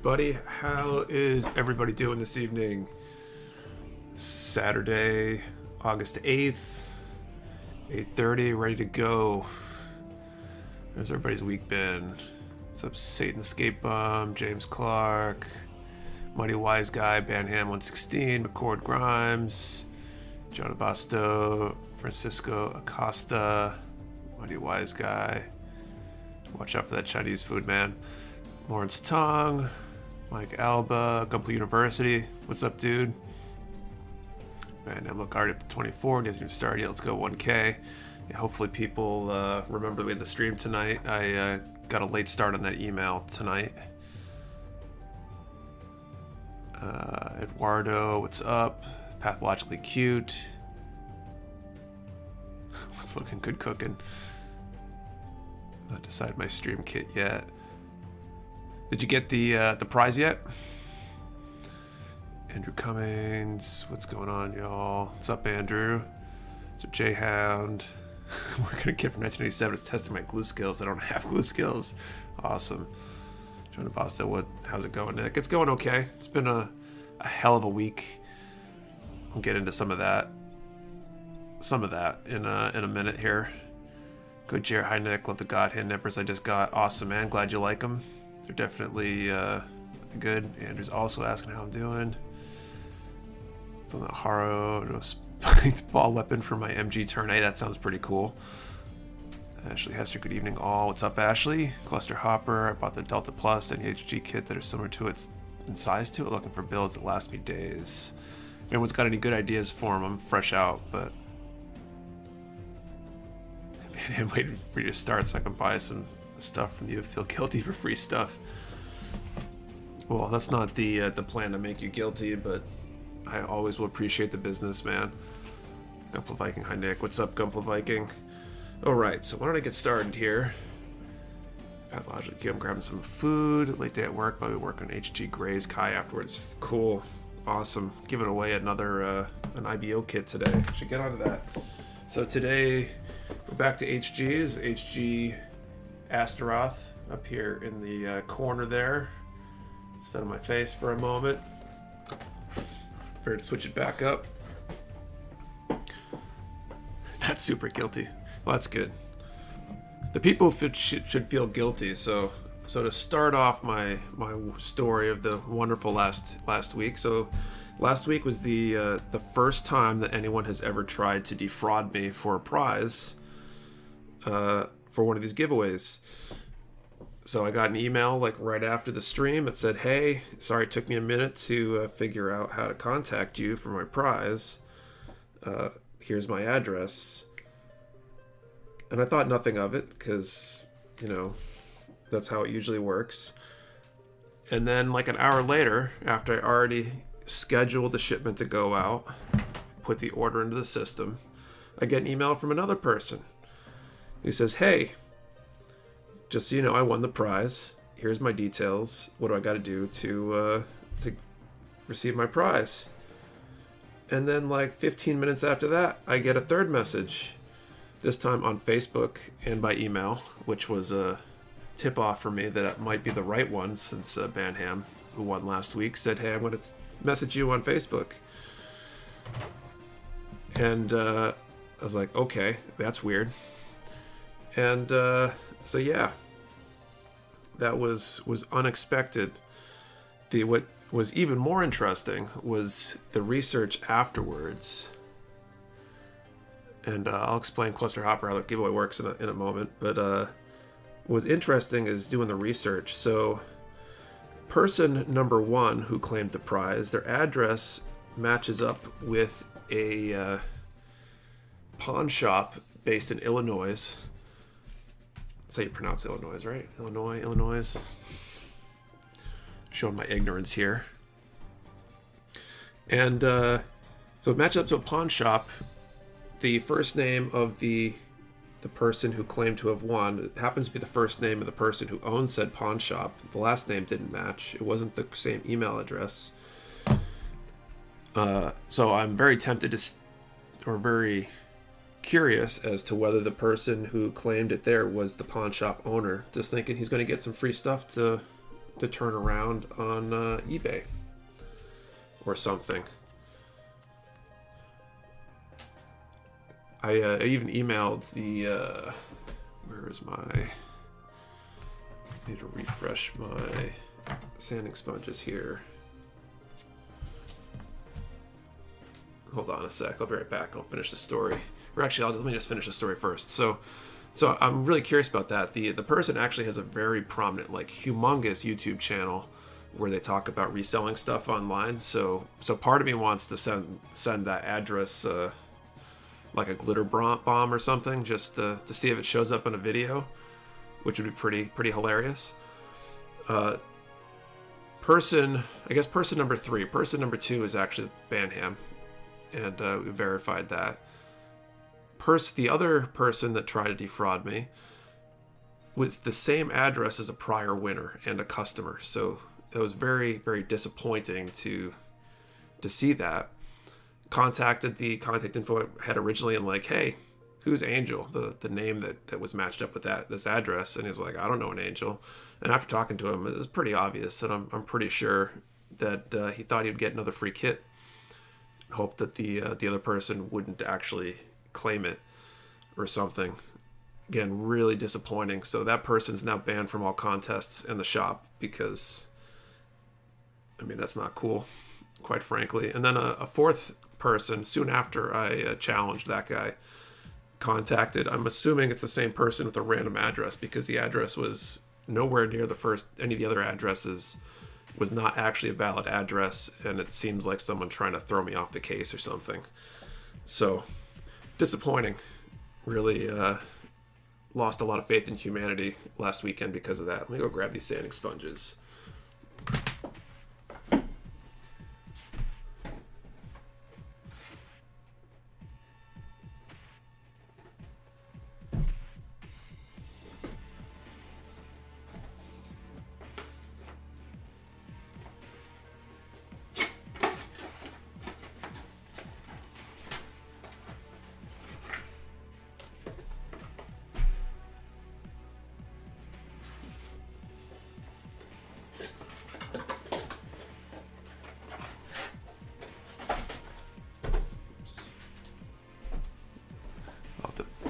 everybody. How is everybody doing this evening? Saturday, August 8th, 8:30, ready to go. How's everybody's week been? What's up, Satan Escape Bomb, James Clark, Mighty Wise Guy, Banham 116, McCord Grimes, John Abasto, Francisco Acosta, Mighty Wise Guy. Watch out for that Chinese food, man. Lawrence Tong, Mike Alba, Gumple University. What's up, dude? Man, I'm already up to 24. It hasn't even started yet. Let's go 1K. Yeah, hopefully people remember we had the stream tonight. I got a late start on that email tonight. Eduardo, what's up? Pathologically cute. What's looking good cooking? Not decided my stream kit yet. Did you get the prize yet? Andrew Cummings, what's going on, y'all? What's up, Andrew? So J-Hound, we're gonna get from 1987 is testing my glue skills. I don't have glue skills. Awesome. John Boston, how's it going, Nick? It's going okay. It's been a hell of a week. We'll get into some of that in a minute here. Good Jared, hi Nick, love the God Hand Nippers I just got. Awesome, man, glad you like them. They're definitely good. Andrew's also asking how I'm doing. From the Haro to a spiked ball weapon for my MG turn A. That sounds pretty cool. Ashley Hester, good evening all. What's up, Ashley? Cluster Hopper, I bought the Delta Plus and the HG kit that are similar to it in size to it, looking for builds that last me days. If anyone's got any good ideas for them, I'm fresh out, but I'm waiting for you to start so I can buy some stuff from you. Feel guilty for free stuff. Well, that's not the plan to make you guilty, but I always will appreciate the business, man. Gumpla Viking, hi Nick. What's up, Gumpla Viking? Alright, so why don't I get started here? Pathologically, I'm grabbing some food. Late day at work, but we work on HG Gray's Kai afterwards. Cool. Awesome. Giving away another an IBO kit today. Should get onto that. So today, we're back to HG's. HG Astaroth up here in the corner there. Set on my face for a moment. Fair to switch it back up. Not super guilty. Well, that's good. The people should feel guilty. So to start off my story of the wonderful last week. So last week was the first time that anyone has ever tried to defraud me for a prize for one of these giveaways. So I got an email like right after the stream that said, hey, sorry it took me a minute to figure out how to contact you for my prize. Here's my address. And I thought nothing of it because, you know, that's how it usually works. And then like an hour later, after I already scheduled the shipment to go out, put the order into the system, I get an email from another person who says, hey, just so you know, I won the prize. Here's my details. What do I got to do to receive my prize? And then like 15 minutes after that, I get a third message. This time on Facebook and by email, which was a tip-off for me that it might be the right one since Banham, who won last week, said, hey, I'm going to message you on Facebook. And I was like, okay, that's weird. And so yeah, that was unexpected. What was even more interesting was the research afterwards. And I'll explain Cluster Hopper how the giveaway works in a moment. But what was interesting is doing the research. So person number one who claimed the prize, their address matches up with a pawn shop based in Illinois. That's how you pronounce Illinois, right? Illinois. Showing my ignorance here. And so it matches up to a pawn shop. The first name of the person who claimed to have won, it happens to be the first name of the person who owns said pawn shop. The last name didn't match. It wasn't the same email address. So I'm very tempted or very curious as to whether the person who claimed it there was the pawn shop owner, just thinking he's going to get some free stuff to to turn around on eBay or something. I even emailed the where is my, I need to refresh my sanding sponges here. Hold on a sec, I'll be right back. I'll finish the story. Or actually, let me just finish the story first. So I'm really curious about that. The person actually has a very prominent, like humongous YouTube channel where they talk about reselling stuff online. So part of me wants to send that address like a glitter bomb or something, just to see if it shows up in a video, which would be pretty hilarious. Person number 3. Person number 2 is actually Banham, and we verified that. The other person that tried to defraud me was the same address as a prior winner and a customer. So it was very, very disappointing to see that. Contacted the contact info I had originally and like, hey, who's Angel? The name that was matched up with this address. And he's like, I don't know an Angel. And after talking to him, it was pretty obvious, and I'm pretty sure that he thought he'd get another free kit. Hoped that the other person wouldn't actually claim it or something. Again, really disappointing. So that person's now banned from all contests in the shop because, I mean, that's not cool, quite frankly. And then a fourth person, soon after I challenged that guy, contacted, I'm assuming it's the same person with a random address, because the address was nowhere near any of the other addresses, was not actually a valid address, and it seems like someone trying to throw me off the case or something. So disappointing. Really lost a lot of faith in humanity last weekend because of that. Let me go grab these sanding sponges.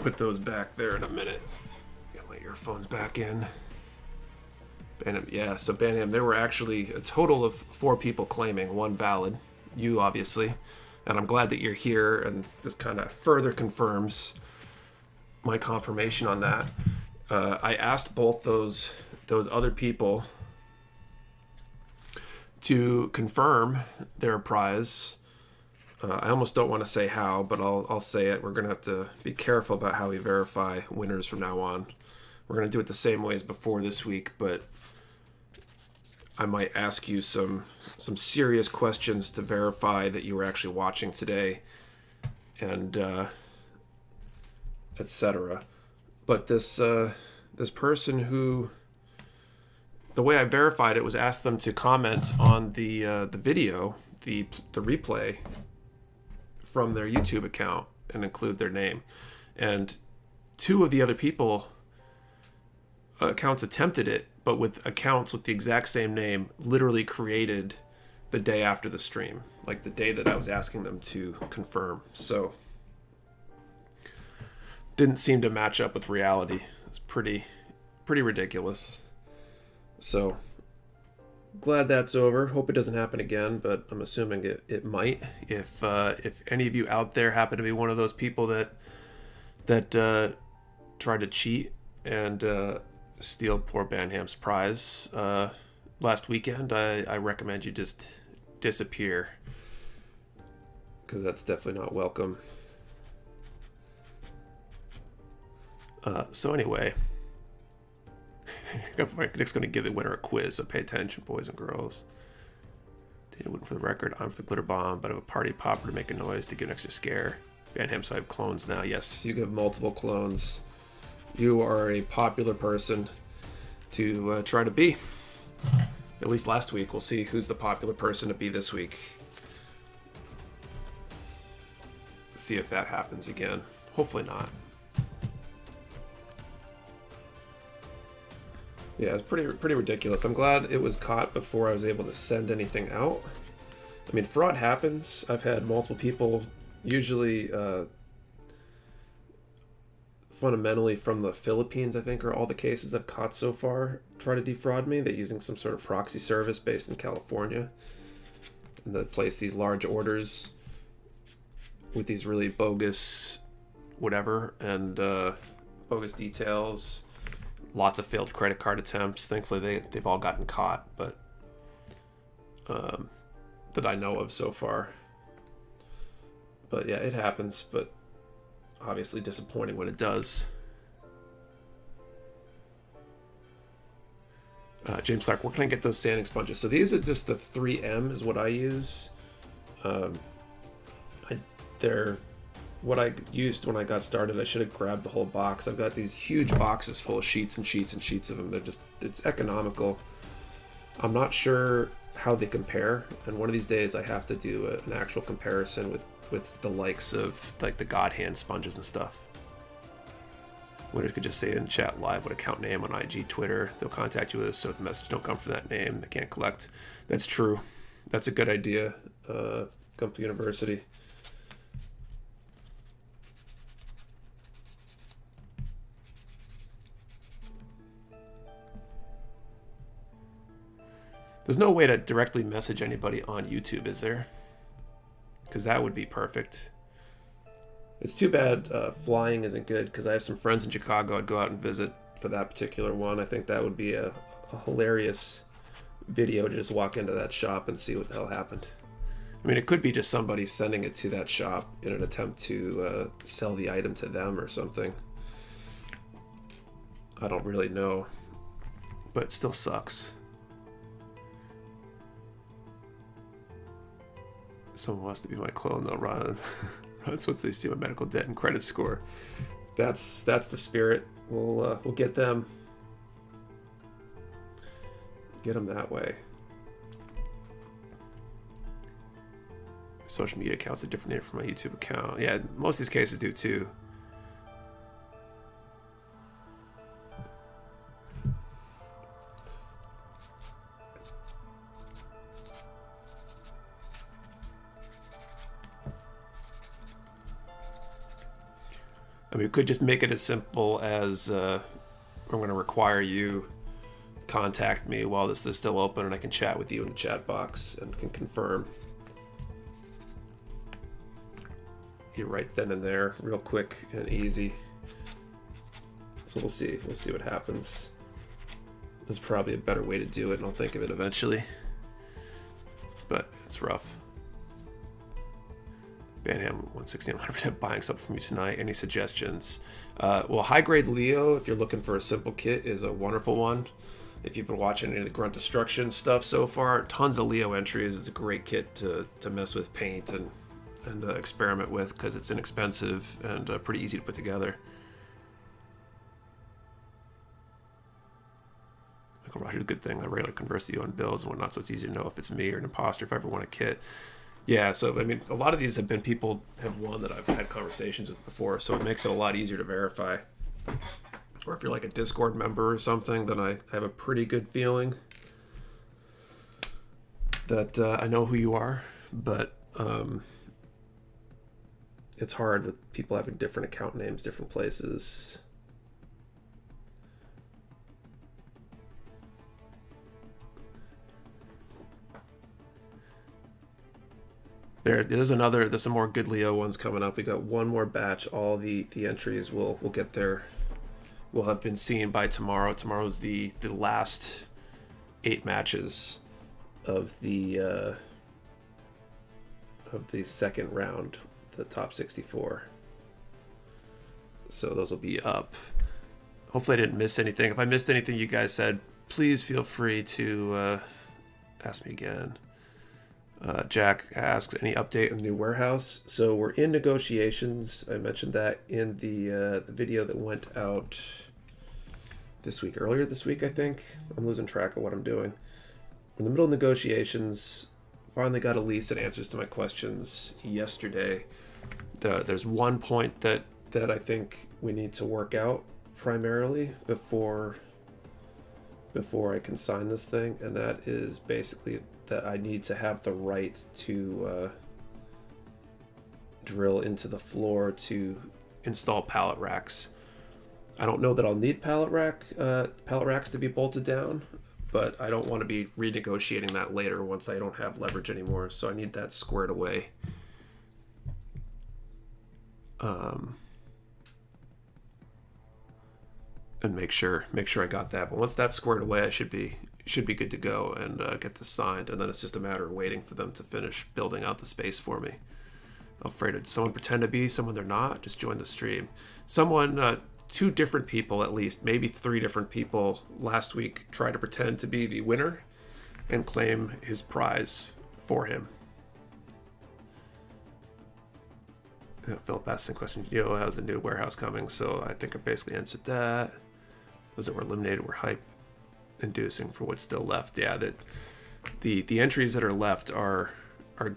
Put those back there in a minute. Get my earphones back in. Banham, yeah, so Banham, there were actually a total of 4 people claiming, 1 valid. You, obviously. And I'm glad that you're here, and this kind of further confirms my confirmation on that. I asked both those other people to confirm their prize. I almost don't want to say how, but I'll say it. We're going to have to be careful about how we verify winners from now on. We're going to do it the same way as before this week, but I might ask you some serious questions to verify that you were actually watching today, and etc. But this person who, the way I verified it was ask them to comment on the video, the replay from their YouTube account and include their name. And 2 of the other people accounts attempted it, but with accounts with the exact same name literally created the day after the stream, like the day that I was asking them to confirm. So didn't seem to match up with reality. It's pretty ridiculous. So glad that's over. Hope it doesn't happen again, but I'm assuming it might. If any of you out there happen to be one of those people that tried to cheat and steal poor Banham's prize last weekend, I recommend you just disappear, because that's definitely not welcome. So anyway, Nick's going to give the winner a quiz, so pay attention, boys and girls. Data win for the record. I'm for the glitter bomb, but I have a party popper to make a noise to give an extra scare. Banham, so I have clones now. Yes, you have multiple clones. You are a popular person to try to be. At least last week. We'll see who's the popular person to be this week. See if that happens again. Hopefully not. Yeah, it's pretty ridiculous. I'm glad it was caught before I was able to send anything out. I mean, fraud happens. I've had multiple people, usually fundamentally from the Philippines, I think, are all the cases I've caught so far, try to defraud me. They're using some sort of proxy service based in California. And they place these large orders with these really bogus whatever and bogus details. Lots of failed credit card attempts. Thankfully, they've all gotten caught, but that I know of so far. But yeah, it happens, but obviously disappointing when it does. James Clark, where can I get those sanding sponges? So these are just the 3M is what I use. They're what I used when I got started. I should have grabbed the whole box. I've got these huge boxes full of sheets and sheets and sheets of them. It's economical. I'm not sure how they compare, and one of these days I have to do an actual comparison with the likes of like the God Hand sponges and stuff. Winners could just say in chat live what account name on IG, Twitter. They'll contact you with this, so if the message don't come from that name, they can't collect. That's true. That's a good idea. Come to university. There's no way to directly message anybody on YouTube, is there? Because that would be perfect. It's too bad flying isn't good, because I have some friends in Chicago I'd go out and visit for that particular one. I think that would be a hilarious video to just walk into that shop and see what the hell happened. I mean, it could be just somebody sending it to that shop in an attempt to sell the item to them or something. I don't really know, but it still sucks. Someone wants to be my clone, they'll run. That's once they see my medical debt and credit score. That's the spirit. We'll get them. Get them that way. Social media accounts a different name from my YouTube account. Yeah, most of these cases do too. I mean, we could just make it as simple as I'm going to require you contact me while this is still open, and I can chat with you in the chat box and can confirm. You right then and there, real quick and easy. So we'll see what happens. There's probably a better way to do it, and I'll think of it eventually. But it's rough. Banham 160, 100% buying something from you tonight. Any suggestions? Well, High Grade Leo, if you're looking for a simple kit, is a wonderful one. If you've been watching any of the Grunt Destruction stuff so far, tons of Leo entries. It's a great kit to mess with paint and experiment with, because it's inexpensive and pretty easy to put together. Michael Rogers, good thing. I rarely converse with you on bills and whatnot, so it's easy to know if it's me or an imposter if I ever want a kit. Yeah, so I mean, a lot of these have been people have won that I've had conversations with before, so it makes it a lot easier to verify. Or if you're like a Discord member or something, then I have a pretty good feeling that I know who you are, but it's hard with people having different account names, different places. There's some more good Leo ones coming up. We got one more batch. All the entries will get there. Will have been seen by tomorrow. Tomorrow's the last 8 matches of the second round, the top 64. So those will be up. Hopefully I didn't miss anything. If I missed anything you guys said, please feel free to ask me again. Jack asks, any update on the new warehouse? So we're in negotiations. I mentioned that in the video that went out earlier this week, I think. I'm losing track of what I'm doing. We're in the middle of negotiations. Finally got a lease and answers to my questions yesterday. There's one point that I think we need to work out primarily before before I can sign this thing, and that is basically that I need to have the right to drill into the floor to install pallet racks. I don't know that I'll need pallet racks to be bolted down, but I don't want to be renegotiating that later once I don't have leverage anymore. So I need that squared away. And make sure I got that. But once that's squared away, I should be good to go and get this signed. And then it's just a matter of waiting for them to finish building out the space for me. I'm afraid of someone pretend to be someone they're not. Just join the stream. Someone, 2 different people at least, maybe 3 different people last week tried to pretend to be the winner and claim his prize for him. Philip asked the question, how's the new warehouse coming? So I think I basically answered that. Those that were eliminated were hype inducing for what's still left. Yeah, that the entries that are left are going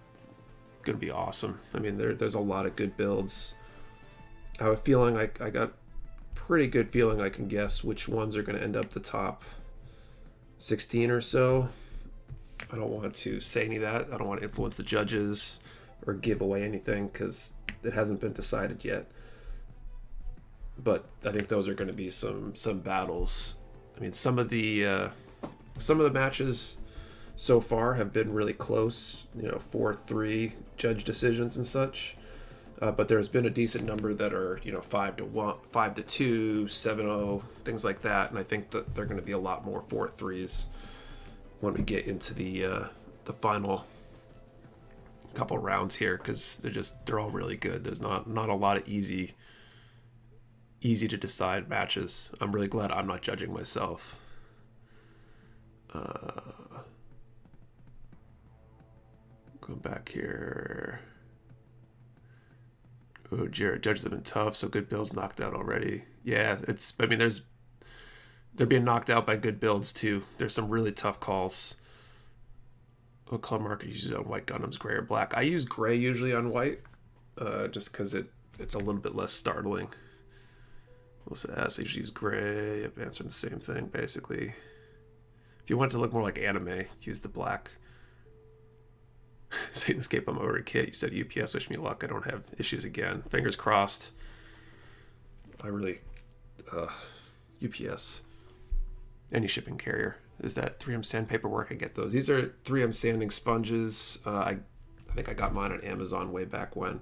to be awesome. I mean, there's a lot of good builds. I have a feeling I got pretty good feeling I can guess which ones are going to end up the top 16 or so. I don't want to say any of that. I don't want to influence the judges or give away anything because it hasn't been decided yet. But I think those are going to be some battles. I mean, some of the matches so far have been really close, 4-3 judge decisions and such. But there's been a decent number that are, 5-1, 5-2, 7-0, things like that. And I think that they're going to be a lot more 4-3s when we get into the final couple rounds here, because they're all really good. There's not a lot of easy to decide matches. I'm really glad I'm not judging myself. Going back here. Oh, Jared, judges have been tough, so good builds knocked out already. Yeah, they're being knocked out by good builds too. There's some really tough calls. What color marker uses on white Gundams, gray or black? I use gray usually on white, just because it's a little bit less startling. Melissa asks, I usually use gray. I'm answering the same thing basically. If you want it to look more like anime, use the black. Satan Escape, I'm over a kit. You said UPS, wish me luck. I don't have issues again. Fingers crossed. I really... UPS. Any shipping carrier. Is that 3M sand paperwork? I get those. These are 3M sanding sponges. I think I got mine on Amazon way back when.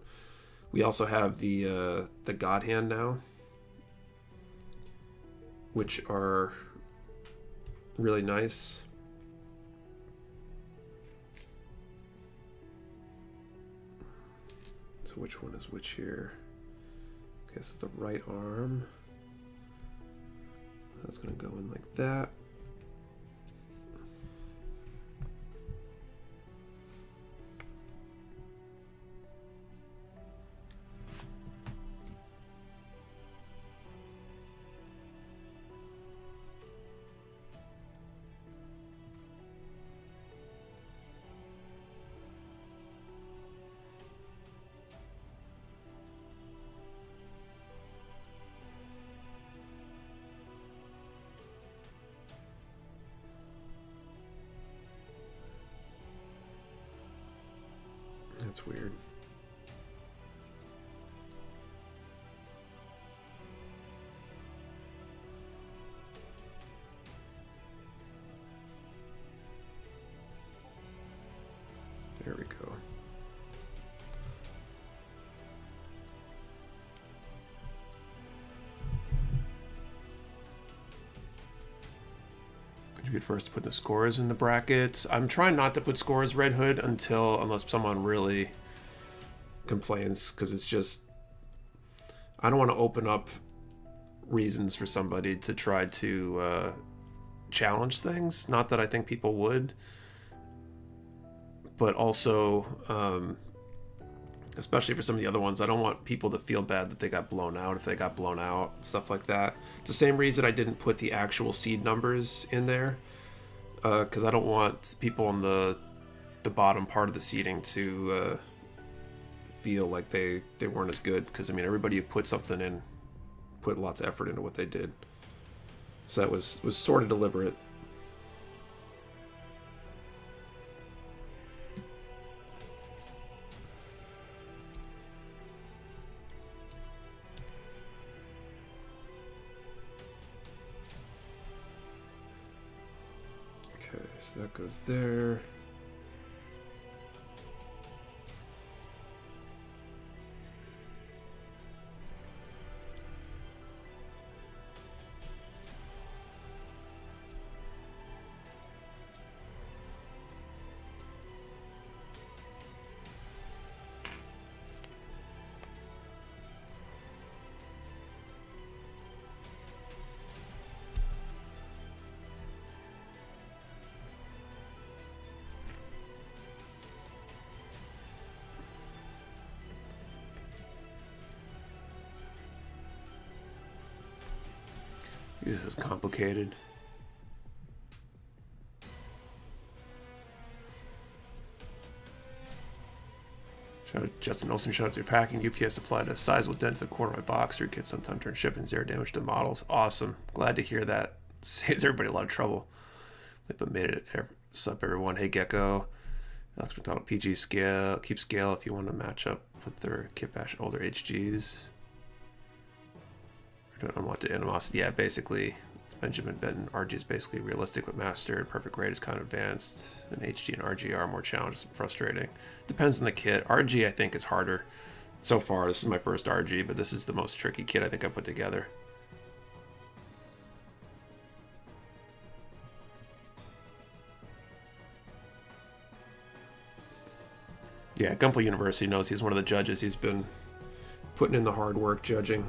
We also have the God Hand now, which are really nice. So which one is which here? Okay, this is the right arm. That's gonna go in like that. That's weird. There we go. Could you be the first to put the scores in the brackets? I'm trying not to put scores Red Hood unless someone really complains, because it's just, I don't want to open up reasons for somebody to try to challenge things. Not that I think people would, but also especially for some of the other ones, I don't want people to feel bad that they got blown out if they got blown out, stuff like that. It's the same reason I didn't put the actual seed numbers in there, because I don't want people on the bottom part of the seeding to feel like they weren't as good, because I mean, everybody who put something in put lots of effort into what they did, so that was sort of deliberate. So that goes there. This is complicated. Shout out Justin Olsen, shout out to your packing. UPS applied a sizable dent to the corner of my box. Your kit sometimes turn shipping zero damage to models. Awesome. Glad to hear that. Saves everybody a lot of trouble. But made it. What's up, everyone? Hey, Gecko. Alex McDonald, PG scale. Keep scale if you want to match up with their kit bash older HGs. I don't want the animosity. Yeah, basically, it's Benjamin Benton. RG is basically realistic but mastered. Perfect grade is kind of advanced. And HG and RG are more challenging and frustrating. Depends on the kit. RG, I think, is harder. So far, this is my first RG, but this is the most tricky kit I think I put together. Yeah, Gunpla University knows he's one of the judges. He's been putting in the hard work judging.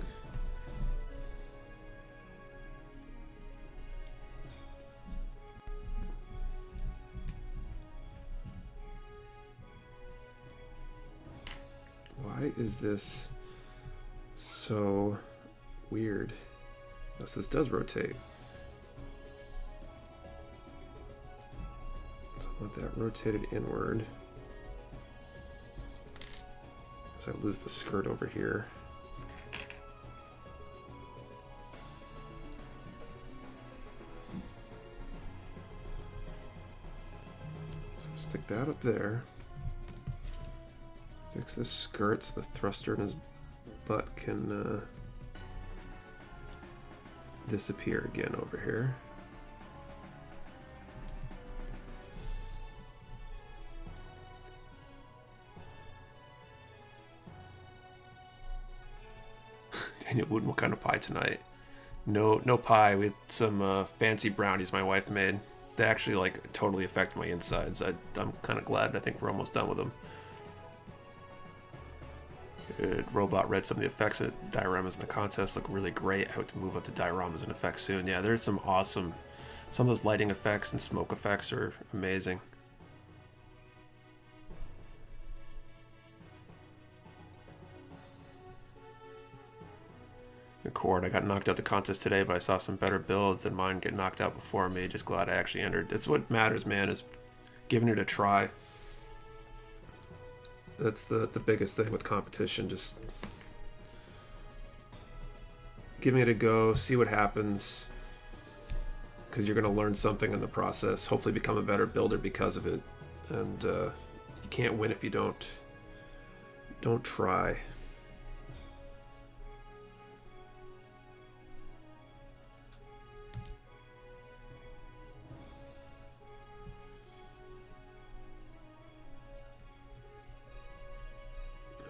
Why is this so weird? Oh, so this does rotate. So I want that rotated inward. So I lose the skirt over here. So stick that up there. Fix this skirt so the thruster in his butt can disappear again over here. Daniel Wooden, what kind of pie tonight? No pie. We had some fancy brownies my wife made. They actually like totally affect my insides. I'm kind of glad. I think we're almost done with them. Robot read some of the effects at dioramas in the contest. Look really great. I hope to move up to dioramas and effects soon. Yeah, there's some awesome. Some of those lighting effects and smoke effects are amazing. Accord. I got knocked out the contest today, but I saw some better builds than mine get knocked out before me. Just glad I actually entered. It's what matters, man, is giving it a try. That's the biggest thing with competition. Just giving it a go, see what happens, because you're going to learn something in the process. Hopefully become a better builder because of it. And you can't win if you don't try.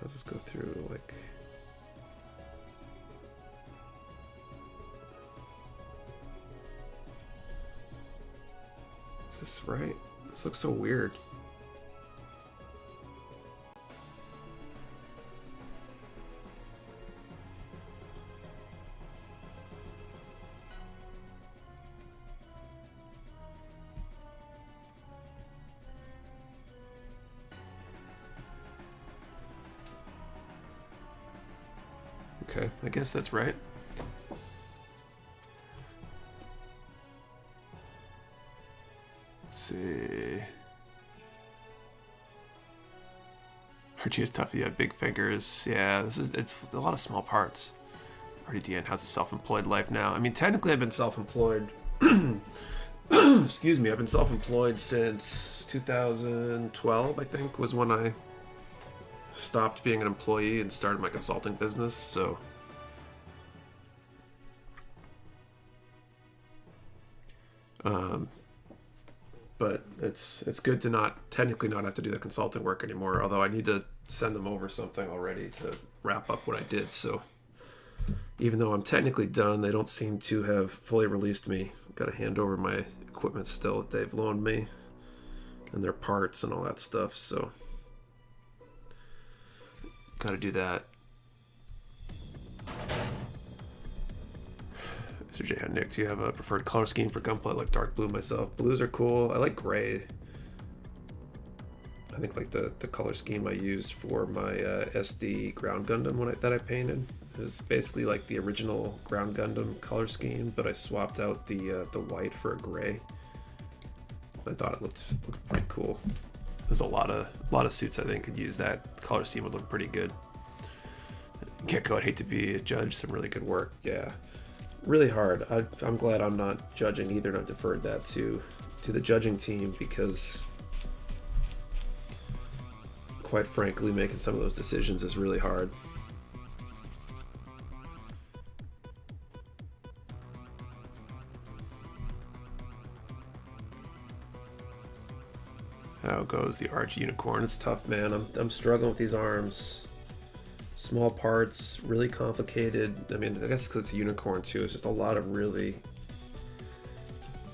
I'll just go through like is this right? This looks so weird. Okay, I guess that's right. Let's see. RG is tough. You have big fingers. Yeah, it's a lot of small parts. RDDN has a self-employed life now. I mean, technically, I've been self-employed. Excuse me, I've been self-employed since 2012. I think was when I stopped being an employee and started my consulting business. So but it's good to not technically not have to do the consulting work anymore. Although I need to send them over something already to wrap up what I did. So even though I'm technically done, they don't seem to have fully released me. I've got to hand over my equipment still that they've loaned me and their parts and all that stuff. So got to do that. Mr. J. Nick, do you have a preferred color scheme for Gunpla? I like dark blue myself. Blues are cool. I like gray. I think like the color scheme I used for my SD Ground Gundam that I painted is basically like the original Ground Gundam color scheme, but I swapped out the white for a gray. I thought it looked pretty cool. There's a lot of suits I think could use that color scheme. Would look pretty good. Gecko, I'd hate to be a judge. Some really good work. Yeah, really hard. I'm glad I'm not judging either, and I've deferred that to the judging team because, quite frankly, making some of those decisions is really hard. How goes the HG Unicorn? It's tough, man. I'm struggling with these arms. Small parts, really complicated. I mean, I guess because it's a unicorn too, it's just a lot of really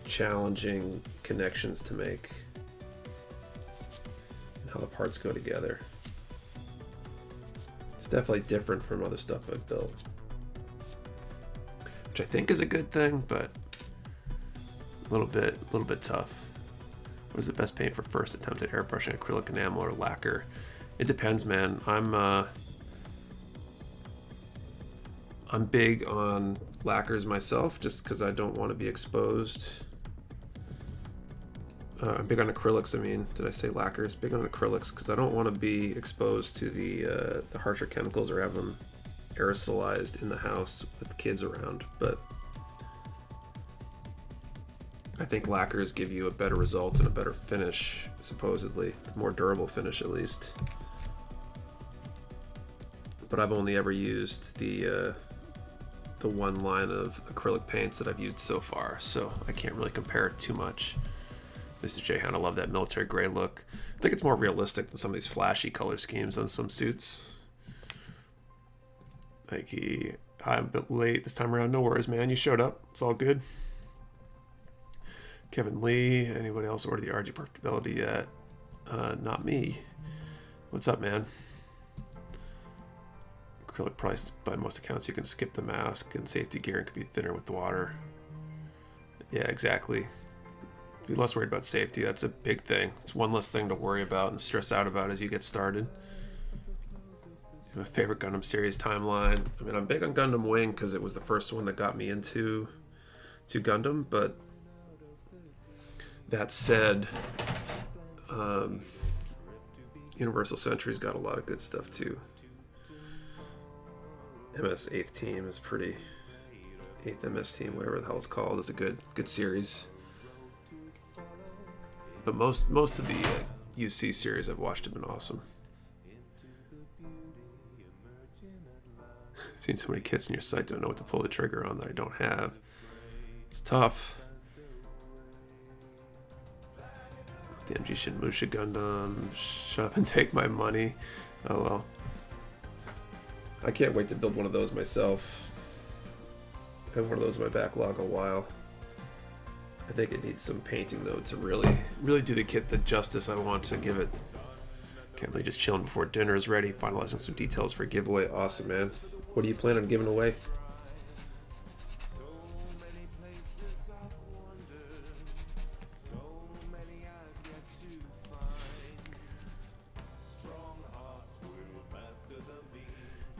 challenging connections to make and how the parts go together. It's definitely different from other stuff I've built, which I think is a good thing, but a little bit tough. What is the best paint for first attempt at airbrushing? Acrylic, enamel, or lacquer? It depends, man. I'm big on lacquers myself, just because I don't want to be exposed. I'm big on acrylics. I mean, did I say lacquers? Big on acrylics because I don't want to be exposed to the harsher chemicals or have them aerosolized in the house with kids around. But I think lacquers give you a better result and a better finish, supposedly, a more durable finish at least. But I've only ever used the one line of acrylic paints that I've used so far, so I can't really compare it too much. Mr. Jahan, I love that military gray look. I think it's more realistic than some of these flashy color schemes on some suits. Like I'm a bit late this time around. No worries, man. You showed up. It's all good. Kevin Lee, anybody else order the RG portability yet? Not me. What's up, man? Acrylic prices by most accounts. You can skip the mask and safety gear and can be thinner with the water. Yeah, exactly. Be less worried about safety. That's a big thing. It's one less thing to worry about and stress out about as you get started. My favorite Gundam series timeline. I mean, I'm big on Gundam Wing because it was the first one that got me into Gundam, but that said, Universal Century's got a lot of good stuff too. MS 8th Team is pretty. 8th MS Team, whatever the hell it's called, is a good series. But most of the UC series I've watched have been awesome. I've seen so many kits in your site, don't know what to pull the trigger on that I don't have. It's tough. The MG Shinmusha Gundam, shut up and take my money. Oh well. I can't wait to build one of those myself. I've had one of those in my backlog a while. I think it needs some painting though to really do the kit the justice I want to give it. Can't believe just chilling before dinner is ready, finalizing some details for a giveaway. Awesome, man. What do you plan on giving away?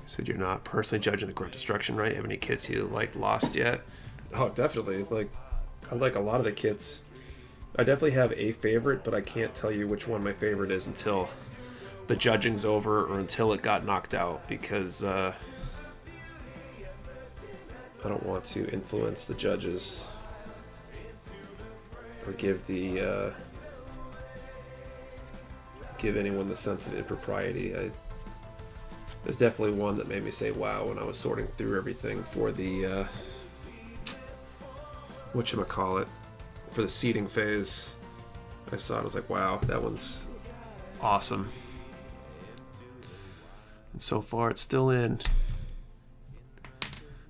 Said you're not personally judging the Grunt Destruction, right? Have any kits you like lost yet? Oh, definitely. I like a lot of the kits. I definitely have a favorite, but I can't tell you which one my favorite is until the judging's over or until it got knocked out, because I don't want to influence the judges or give anyone the sense of impropriety. There's definitely one that made me say wow when I was sorting through everything for the whatchamacallit, for the seeding phase. I saw it, I was like, wow, that one's awesome. And so far, it's still in. I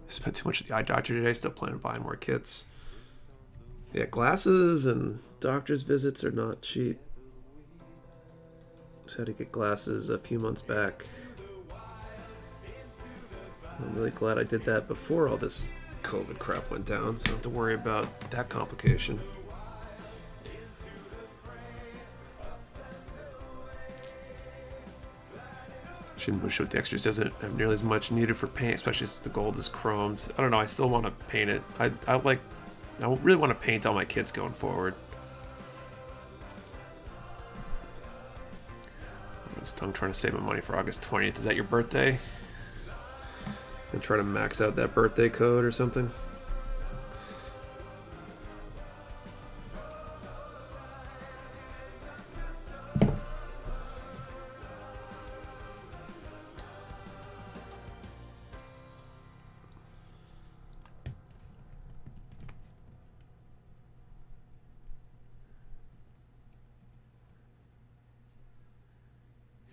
spent too much at the eye doctor today. Still planning on buying more kits. Yeah, glasses and doctor's visits are not cheap. Just had to get glasses a few months back. I'm really glad I did that before all this COVID crap went down, so I don't have to worry about that complication. Shouldn't show the extras doesn't have nearly as much needed for paint, especially since the gold is chromed. I don't know, I still want to paint it. I really want to paint all my kits going forward. I'm trying to save my money for August 20th. Is that your birthday? And try to max out that birthday code or something.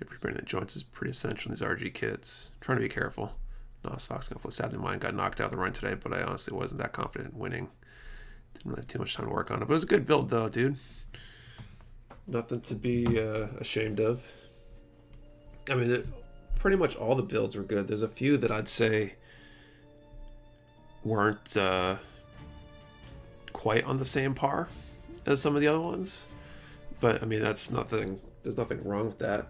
Reprinting the joints is pretty essential in these RG kits. I'm trying to be careful. Nos Fox Conflict, sadly mine got knocked out of the run today, but I honestly wasn't that confident in winning. Didn't really have too much time to work on it, but it was a good build though, dude. Nothing to be ashamed of. I mean, pretty much all the builds were good. There's a few that I'd say weren't quite on the same par as some of the other ones, but I mean, that's nothing. There's nothing wrong with that.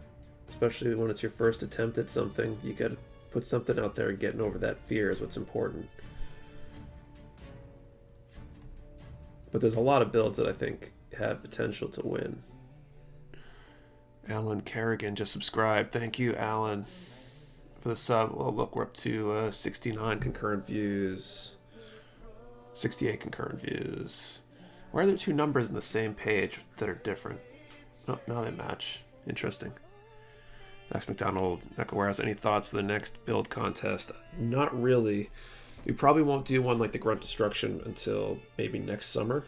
Especially when it's your first attempt at something, you gotta put something out there, and getting over that fear is what's important. But there's a lot of builds that I think have potential to win. Alan Kerrigan just subscribed. Thank you, Alan, for the sub. Well, look, we're up to 69 concurrent views, 68 concurrent views. Why are there two numbers in the same page that are different? Oh, now they match. Interesting. Max McDonald, Mecha Warehouse, any thoughts to the next build contest? Not really. We probably won't do one like the Grunt Destruction until maybe next summer.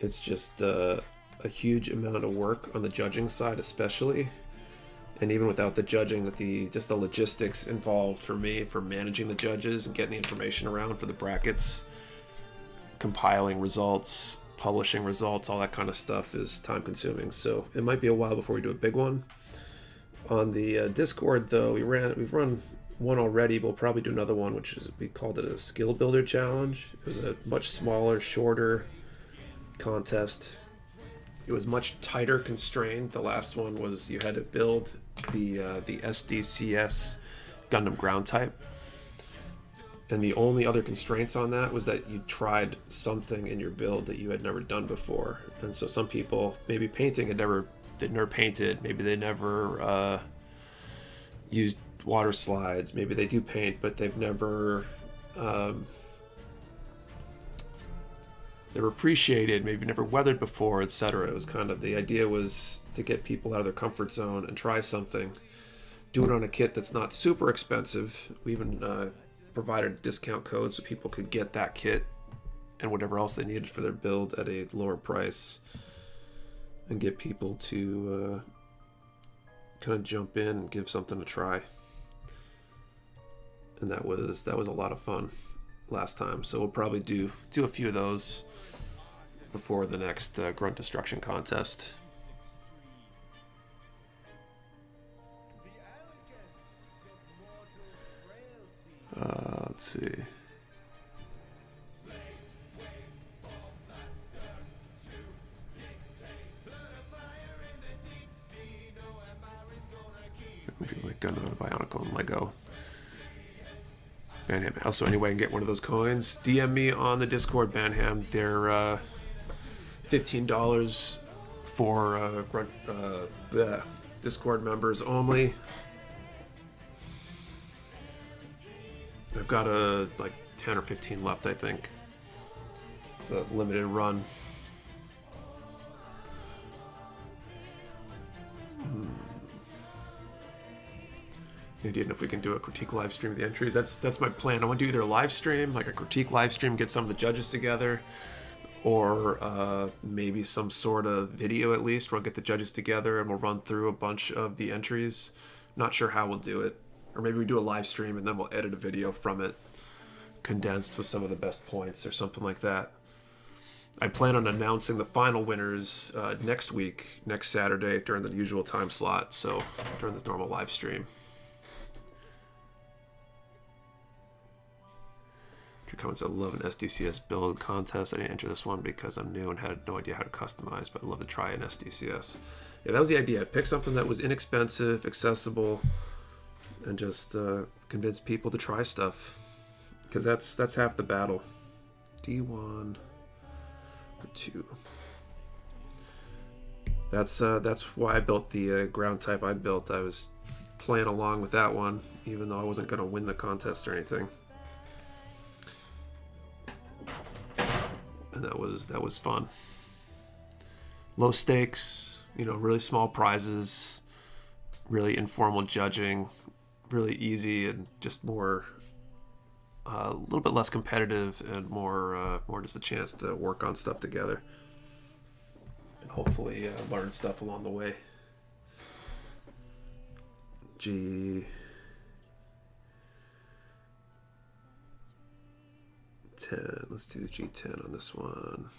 It's just a huge amount of work on the judging side, especially. And even without the judging, just the logistics involved for me for managing the judges and getting the information around for the brackets, compiling results, publishing results, all that kind of stuff is time consuming. So it might be a while before we do a big one. On the Discord though, we've run one already, but we'll probably do another one, which is, we called it a skill builder challenge. It was a much smaller, shorter contest. It was much tighter constrained. The last one was you had to build the SDCS Gundam ground type. And the only other constraints on that was that you tried something in your build that you had never done before. And so some people, maybe painting they'd never painted, maybe they never used water slides, maybe they do paint, but they've never appreciated, maybe never weathered before, etc. It was kind of, the idea was to get people out of their comfort zone and try something, do it on a kit that's not super expensive. We even provided a discount code so people could get that kit and whatever else they needed for their build at a lower price, and get people to kind of jump in and give something a try. And that was a lot of fun last time. So we'll probably do a few of those before the next Grunt Destruction contest. Let's see. People like Gundam, Bionicle, and Lego. Banham. Also, anyway, I can get one of those coins. DM me on the Discord, Banham. They're $15 for Discord members only. I've got like 10 or 15 left, I think. It's a limited run. Idea if we can do a critique live stream of the entries. That's my plan. I want to do either a live stream, like a critique live stream, get some of the judges together, or maybe some sort of video at least, where I'll get the judges together and we'll run through a bunch of the entries. Not sure how we'll do it. Or maybe we do a live stream and then we'll edit a video from it, condensed with some of the best points or something like that. I plan on announcing the final winners next week, next Saturday, during the usual time slot, so during this normal live stream. Comments, I love an SDCS build contest. I didn't enter this one because I'm new and had no idea how to customize, but I'd love to try an SDCS. Yeah, that was the idea. Pick something that was inexpensive, accessible, and just convince people to try stuff, because that's half the battle. D1 or 2. That's why I built the ground type I built. I was playing along with that one, even though I wasn't going to win the contest or anything. And that was fun. Low stakes, really small prizes, really informal judging, really easy, and just more, a little bit less competitive and more just a chance to work on stuff together and hopefully learn stuff along the way. G10. Let's do the G10 on this one.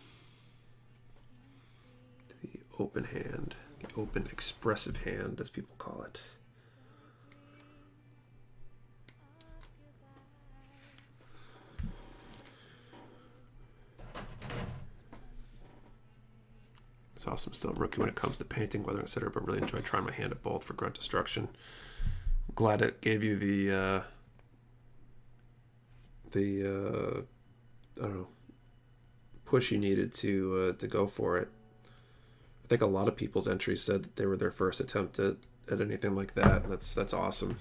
The open hand, the open expressive hand, as people call it. It's awesome. Still a rookie when it comes to painting, weather, etc., but really enjoy trying my hand at both for grunt destruction. I'm glad it gave you the I don't know, push you needed to go for it. I think a lot of people's entries said that they were their first attempt at anything like that. That's awesome.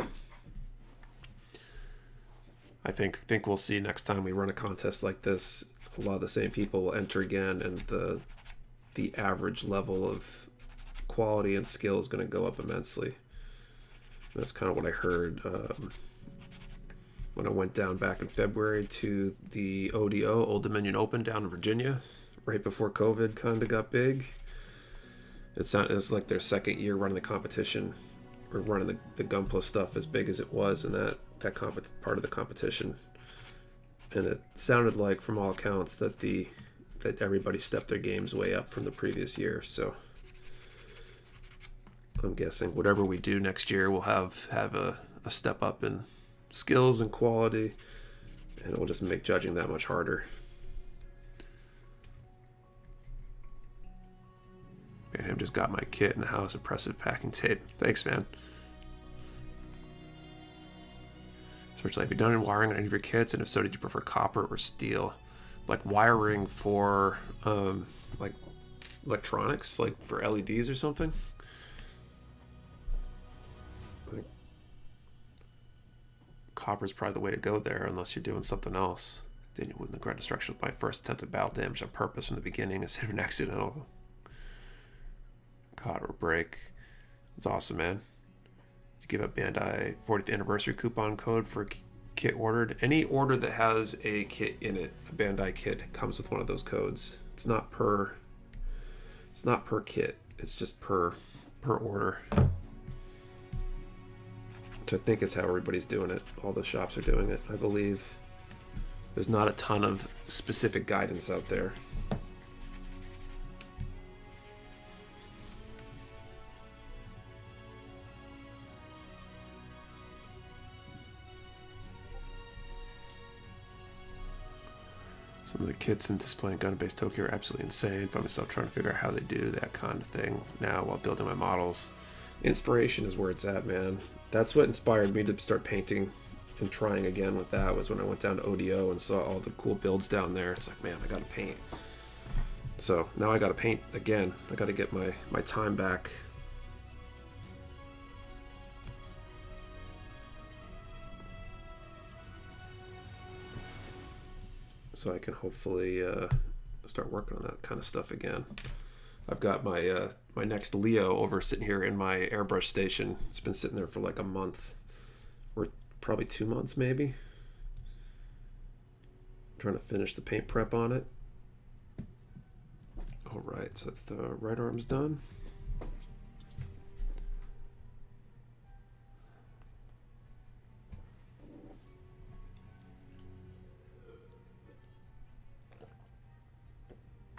I think we'll see next time we run a contest like this, a lot of the same people will enter again, and the average level of quality and skill is going to go up immensely. That's kind of what I heard when I went down back in February to the ODO, Old Dominion Open, down in Virginia, right before COVID kind of got big. It was like their second year running the competition, or running the Gunpla stuff as big as it was in that part of the competition. And it sounded like, from all accounts, that everybody stepped their games way up from the previous year. So I'm guessing whatever we do next year, we'll have a step up in skills and quality, and it will just make judging that much harder. Man, I just got my kit in the house. Impressive packing tape. Thanks, man. Searchlight, have you done any wiring on any of your kits? And if so, did you prefer copper or steel? Like wiring for like electronics, like for LEDs or something? Like, copper's probably the way to go there, unless you're doing something else. Then you win the grunt destruction with my first attempt at battle damage on purpose from the beginning instead of an accidental cut or break. That's awesome, man. You give up Bandai 40th anniversary coupon code for kit ordered. Any order that has a kit in it, a Bandai kit, comes with one of those codes. It's not per kit. It's just per order. Which I think is how everybody's doing it. All the shops are doing it, I believe. There's not a ton of specific guidance out there. Some of the kits in Display and Gundam-based Tokyo are absolutely insane. Find myself trying to figure out how they do that kind of thing now while building my models. Inspiration is where it's at, man. That's what inspired me to start painting and trying again with that, was when I went down to ODO and saw all the cool builds down there. It's like, man, I gotta paint. So now I gotta paint again. I gotta get my time back. So I can hopefully start working on that kind of stuff again. I've got my my next Leo over sitting here in my airbrush station. It's been sitting there for like a month, or probably 2 months maybe. I'm trying to finish the paint prep on it. All right, so that's the right arm's done.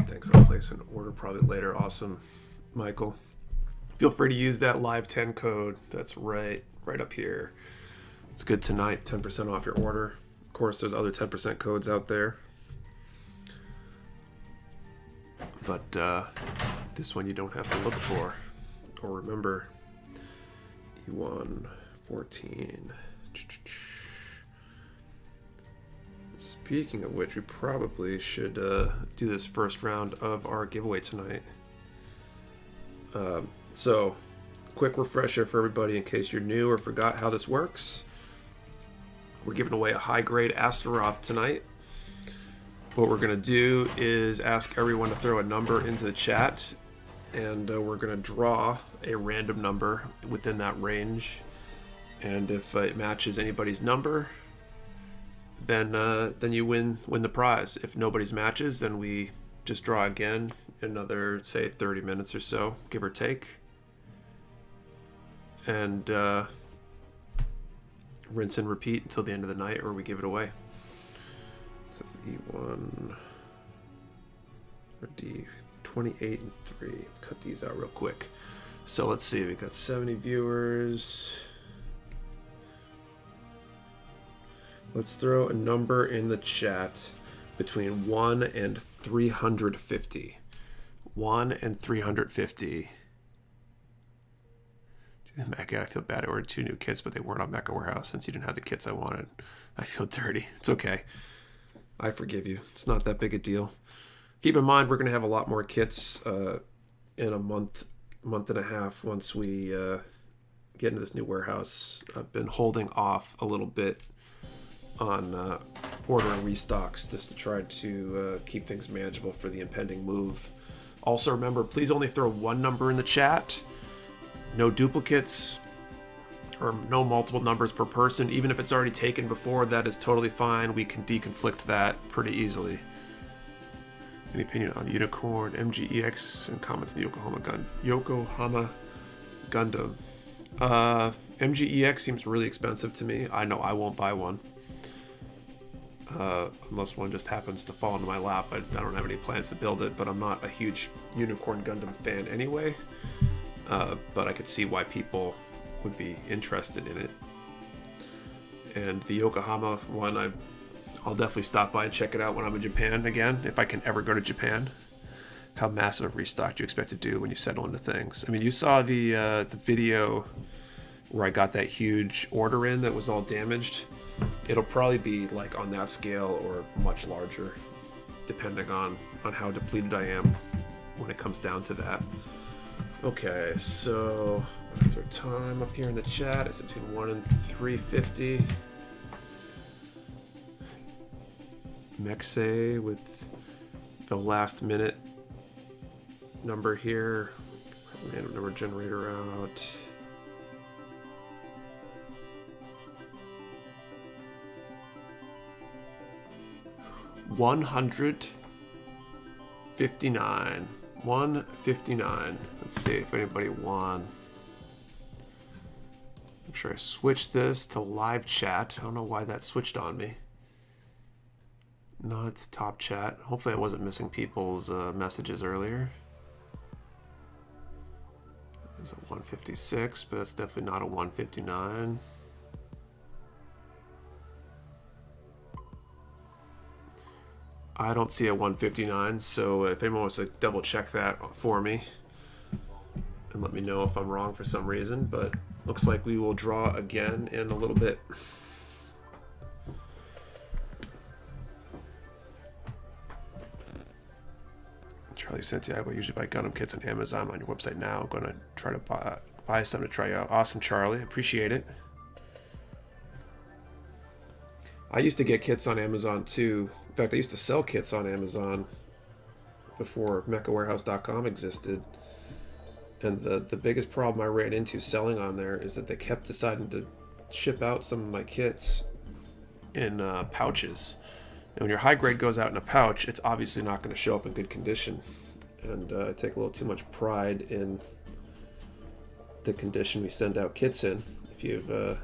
Thanks, I'll place an order probably later. Awesome, Michael. Feel free to use that live 10 code. That's right up here. It's good tonight, 10% off your order. Of course, there's other 10% codes out there. But this one you don't have to look for or remember. E1 14. Speaking of which, we probably should do this first round of our giveaway tonight. So, quick refresher for everybody in case you're new or forgot how this works. We're giving away a high-grade Astaroth tonight. What we're going to do is ask everyone to throw a number into the chat, and we're going to draw a random number within that range. And if it matches anybody's number, then you win the prize. If nobody's matches, then we just draw again in another, say, 30 minutes or so, give or take. And rinse and repeat until the end of the night, or we give it away. So it's E1 or D, 28 and 3. Let's cut these out real quick. So let's see, we got 70 viewers. Let's throw a number in the chat between 1 and 350. 1 and 350. Mecha, I feel bad. I ordered 2 new kits, but they weren't on Mecha Warehouse since you didn't have the kits I wanted. I feel dirty. It's okay. I forgive you. It's not that big a deal. Keep in mind, we're going to have a lot more kits in a month and a half once we get into this new warehouse. I've been holding off a little bit on ordering restocks just to try to keep things manageable for the impending move. Also, remember, please only throw one number in the chat. No duplicates or no multiple numbers per person. Even if it's already taken before, that is totally fine. We can deconflict that pretty easily. Any opinion on Unicorn, MGEX, and comments on the Yokohama Gundam? MGEX seems really expensive to me. I know I won't buy one. Unless one just happens to fall into my lap. I don't have any plans to build it, but I'm not a huge Unicorn Gundam fan anyway. But I could see why people would be interested in it. And the Yokohama one, I'll definitely stop by and check it out when I'm in Japan again, if I can ever go to Japan. How massive of restock do you expect to do when you settle into things? I mean, you saw the video where I got that huge order in that was all damaged. It'll probably be like on that scale or much larger, depending on how depleted I am when it comes down to that. Okay, so throw time up here in the chat. It's between 1 and 350. Mexa with the last minute number here. Random number generator out. $159. 159. Let's see if anybody won. Make sure I switch this to live chat. I don't know why that switched on me. No, it's top chat. Hopefully I wasn't missing people's messages earlier. There's a 156, but that's definitely not a 159. I don't see a 159, so if anyone wants to double check that for me and let me know if I'm wrong for some reason, but looks like we will draw again in a little bit. Charlie Santiago, I usually buy Gundam kits on Amazon. On your website now. I'm going to try to buy some to try out. Awesome, Charlie. Appreciate it. I used to get kits on Amazon too. In fact, I used to sell kits on Amazon before mechawarehouse.com existed. And the biggest problem I ran into selling on there is that they kept deciding to ship out some of my kits in pouches. And when your high grade goes out in a pouch, it's obviously not going to show up in good condition. and I take a little too much pride in the condition we send out kits in. If you've been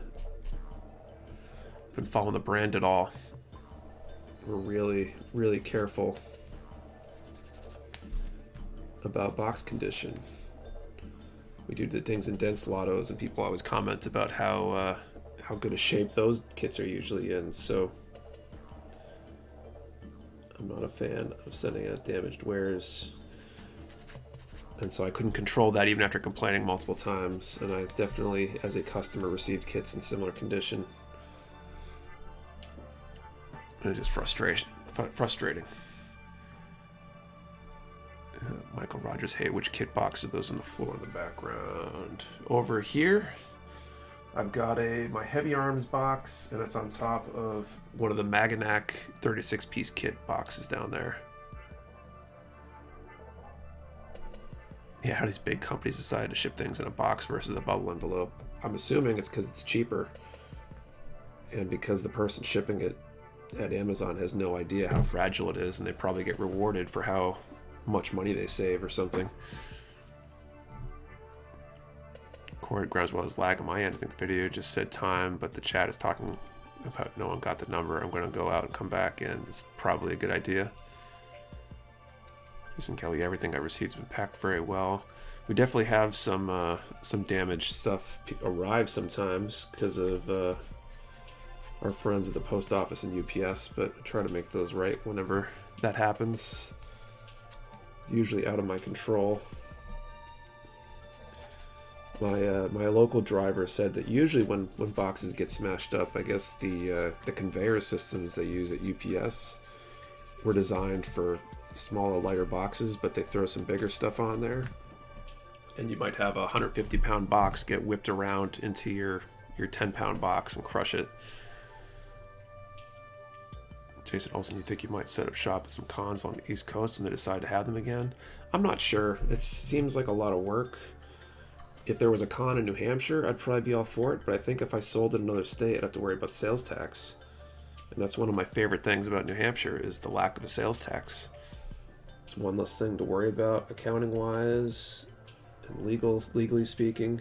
following the brand at all, we're really careful about box condition. We do the dings and dents lottos, and people always comment about how good a shape those kits are usually in. So I'm not a fan of sending out damaged wares, and so I couldn't control that even after complaining multiple times. And I definitely, as a customer, received kits in similar condition. It was just frustrating. Michael Rogers, hey, which kit box are those on the floor in the background? Over here, I've got my heavy arms box, and it's on top of one of the Maganac 36-piece kit boxes down there. Yeah, how these big companies decide to ship things in a box versus a bubble envelope. I'm assuming it's because it's cheaper, and because the person shipping it at Amazon has no idea how fragile it is, and they probably get rewarded for how much money they save or something. Corey Groundswell is lag on my end. I think the video just said time, but the chat is talking about no one got the number. I'm going to go out and come back in. It's probably a good idea. Jason Kelly, everything I received has been packed very well. We definitely have some damaged stuff arrive sometimes because of our friends at the post office and UPS, but I try to make those right whenever that happens. Usually out of my control. My local driver said that usually when boxes get smashed up, I guess the conveyor systems they use at UPS were designed for smaller, lighter boxes, but they throw some bigger stuff on there, and you might have a 150-pound box get whipped around into your 10-pound box and crush it. Jason Olsen, you think you might set up shop at some cons on the East Coast when they decide to have them again? I'm not sure. It seems like a lot of work. If there was a con in New Hampshire, I'd probably be all for it, but I think if I sold in another state, I'd have to worry about sales tax. And that's one of my favorite things about New Hampshire is the lack of a sales tax. It's one less thing to worry about accounting-wise and legally speaking.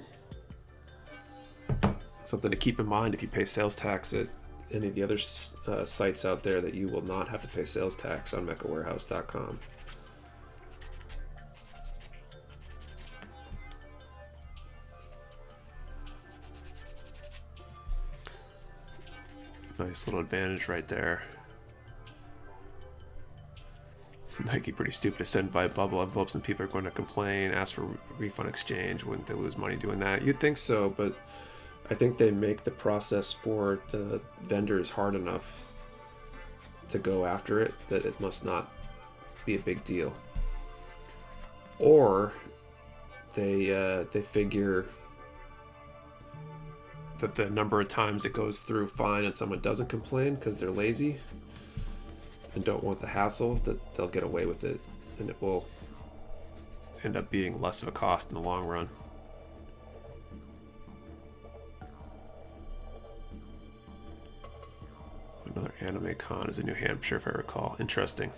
Something to keep in mind if you pay sales tax at any of the other sites out there, that you will not have to pay sales tax on mechawarehouse.com. Nice little advantage right there. Nike pretty stupid to send via bubble envelopes, and people are going to complain, ask for refund exchange. Wouldn't they lose money doing that? You'd think so, but I think they make the process for the vendors hard enough to go after it that it must not be a big deal. Or they figure that the number of times it goes through fine and someone doesn't complain because they're lazy and don't want the hassle, that they'll get away with it, and it will end up being less of a cost in the long run. Another anime con is in New Hampshire, if I recall. Interesting.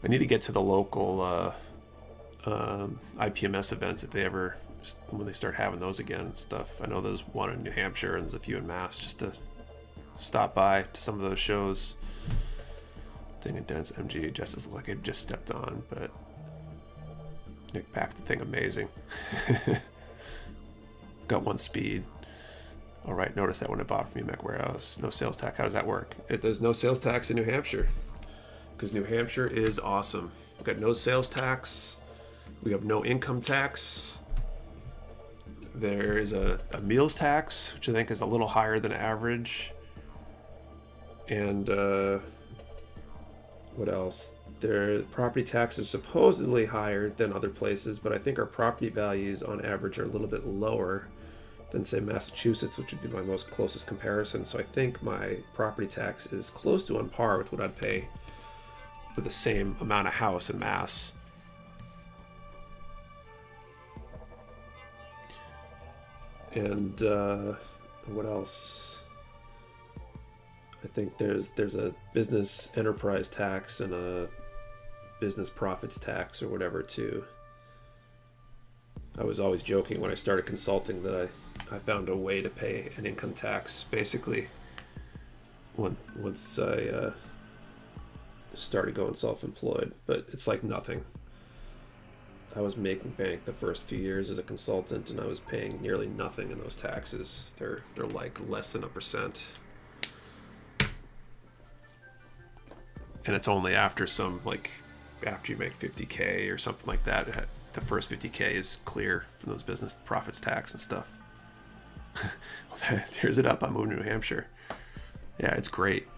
I need to get to the local IPMS events if they ever, when they start having those again and stuff. I know there's one in New Hampshire and there's a few in Mass, just to stop by to some of those shows. Thing and Dance MG just as like it just stepped on, but Nick packed the thing amazing. Got one speed. All right, notice that when I bought from Mecha Warehouse. No sales tax. How does that work? There's no sales tax in New Hampshire because New Hampshire is awesome. We've got no sales tax. We have no income tax. There is a meals tax, which I think is a little higher than average. And what else? Their property tax is supposedly higher than other places, but I think our property values on average are a little bit lower than, say, Massachusetts, which would be my most closest comparison. So I think my property tax is close to on par with what I'd pay for the same amount of house in Mass. And what else? I think there's a business enterprise tax and a business profits tax or whatever too. I was always joking when I started consulting that I found a way to pay an income tax basically once I started going self-employed, but it's like nothing. I was making bank the first few years as a consultant, and I was paying nearly nothing in those taxes. They're like less than 1%. And it's only after after you make 50K or something like that, the first 50K is clear from those business profits tax and stuff. Tears it up. I'm moving to New Hampshire. Yeah, it's great.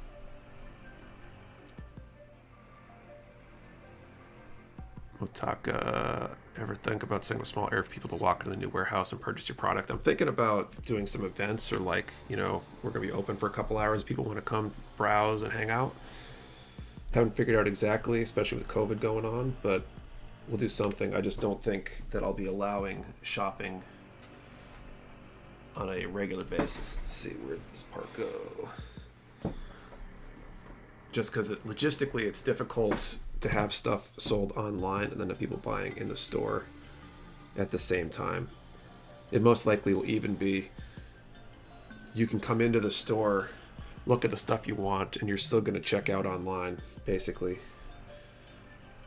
We'll talk, ever think about setting a small area for people to walk into the new warehouse and purchase your product? I'm thinking about doing some events, or we're going to be open for a couple hours. People want to come browse and hang out. Haven't figured out exactly, especially with COVID going on, but we'll do something. I just don't think that I'll be allowing shopping on a regular basis. Let's see, where did this part go? Just because logistically it's difficult to have stuff sold online and then have people buying in the store at the same time. It most likely will even be, you can come into the store, look at the stuff you want, and you're still going to check out online, basically.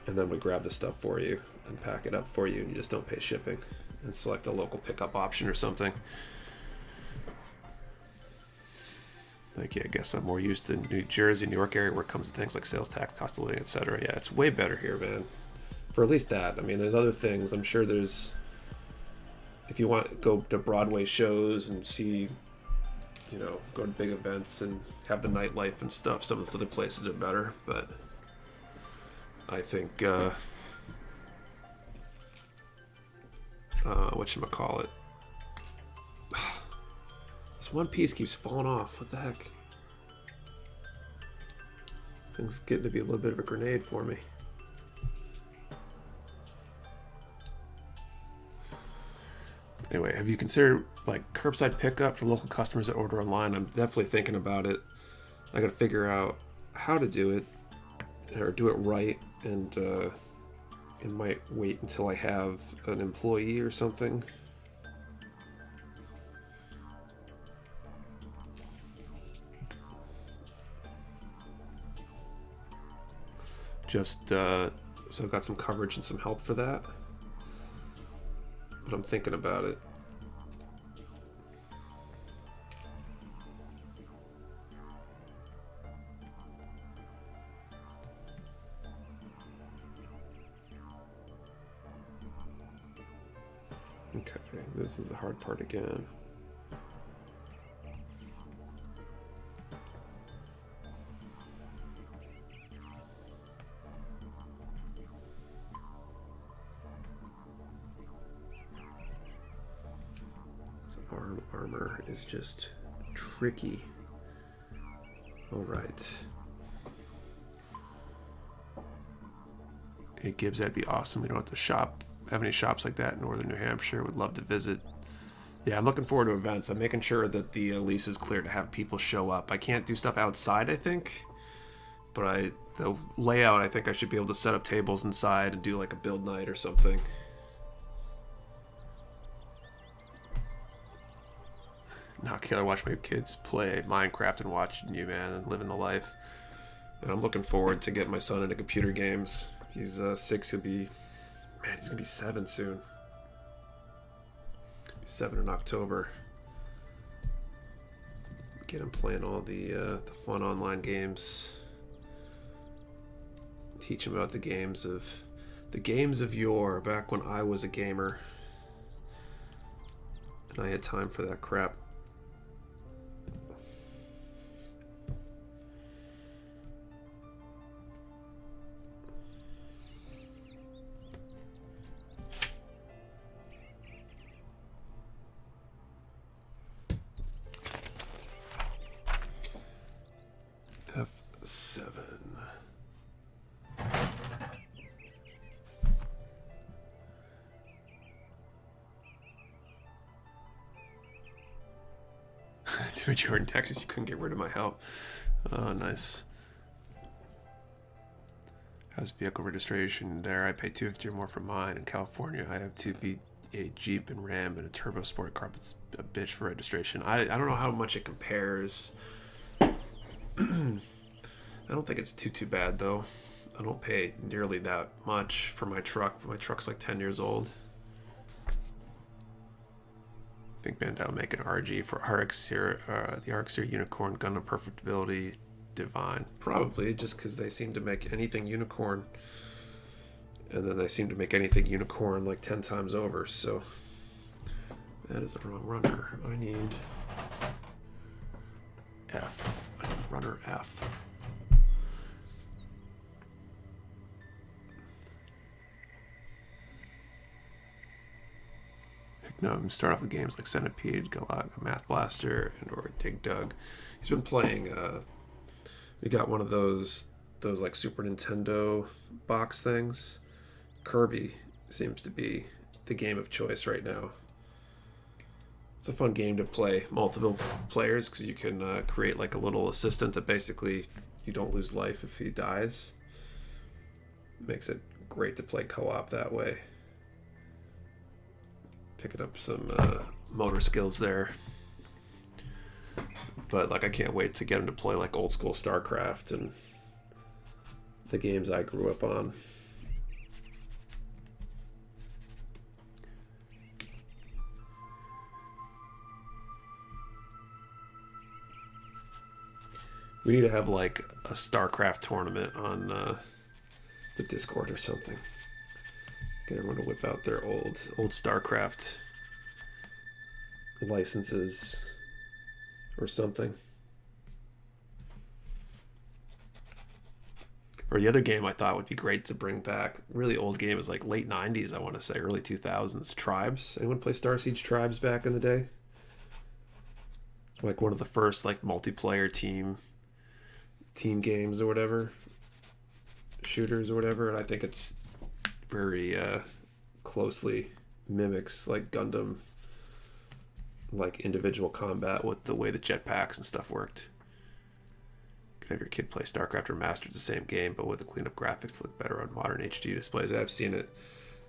And then we grab the stuff for you and pack it up for you, and you just don't pay shipping and select a local pickup option or something. I guess I'm more used to New Jersey, New York area, where it comes to things like sales tax, cost of living, etc. Yeah, it's way better here, man. For at least that. I mean, there's other things. I'm sure there's, if you want to go to Broadway shows and see, go to big events and have the nightlife and stuff, some of those other places are better. But I think, whatchamacallit, this one piece keeps falling off. What the heck? This thing's getting to be a little bit of a grenade for me. Anyway, have you considered curbside pickup for local customers that order online? I'm definitely thinking about it. I gotta figure out how to do it, or do it right, and it might wait until I have an employee or something. Just so I've got some coverage and some help for that. But I'm thinking about it. Okay, this is the hard part again. Armor is just tricky. All right. Hey Gibbs, that'd be awesome. We don't have to have any shops like that in northern New Hampshire. Would love to visit. Yeah, I'm looking forward to events. I'm making sure that the lease is clear to have people show up. I can't do stuff outside, I think, but the layout, I think I should be able to set up tables inside and do like a build night or something. Not killer, watch my kids play Minecraft and watching you, man, and living the life. And I'm looking forward to getting my son into computer games. He's 6, he's gonna be 7 soon. He'll be 7 in October. Get him playing all the fun online games. Teach him about the games of yore, back when I was a gamer. And I had time for that crap. F7. To a Jordan, Texas, you couldn't get rid of my help. Oh, nice. How's vehicle registration there? I pay $250 or more for mine. In California, I have two V8 Jeep and Ram and a turbo sport car, but it's a bitch for registration. I don't know how much it compares. I don't think it's too bad though. I don't pay nearly that much for my truck. My truck's like 10 years old. I think Bandai will make an RG for RX here, the RX here Unicorn Gundam Perfectibility Divine. Probably, just because they seem to make anything unicorn, and then they seem to make anything unicorn like 10 times over, so that is the wrong runner. I need F. I need runner F. No, start off with games like Centipede, Galaga, Math Blaster, and or Dig Dug. He's been playing we got one of those like Super Nintendo box things. Kirby seems to be the game of choice right now. It's a fun game to play multiple players because you can create like a little assistant that basically you don't lose life if he dies. Makes it great to play co-op that way. Picking up some motor skills there. But like I can't wait to get him to play like old school StarCraft and the games I grew up on. We need to have like a StarCraft tournament on the Discord or something. Get everyone to whip out their old StarCraft licenses or something. Or the other game I thought would be great to bring back, really old game, is like late 90s, I want to say, early 2000s, Tribes. Anyone play Star Siege Tribes back in the day? It's like one of the first like multiplayer team games or whatever. Shooters or whatever, and I think it's very closely mimics like Gundam, like individual combat with the way the jetpacks and stuff worked. Could have your kid play StarCraft or Master the same game, but with the cleanup graphics to look better on modern HD displays. I've seen it.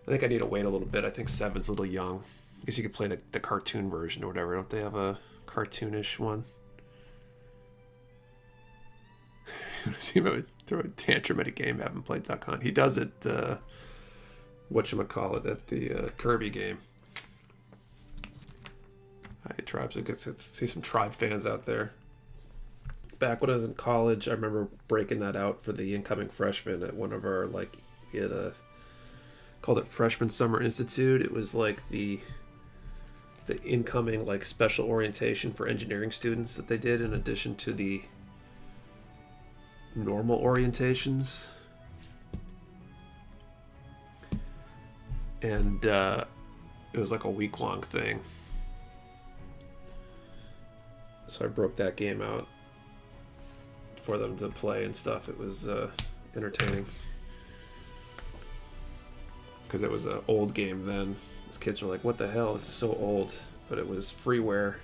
I think I need to wait a little bit. I think 7's a little young. I guess you could play the cartoon version or whatever. Don't they have a cartoonish one? See him throw a tantrum at a game I haven't played .con. He does it, whatchamacallit, at the Kirby game. Hi, Tribes. I get to see some Tribe fans out there. Back when I was in college, I remember breaking that out for the incoming freshmen at one of our, like, we had called it Freshman Summer Institute. It was like the incoming, like, special orientation for engineering students that they did in addition to the normal orientations. And it was like a week-long thing. So I broke that game out for them to play and stuff. It was entertaining. Because it was an old game then. These kids were like, what the hell? This is so old. But it was freeware,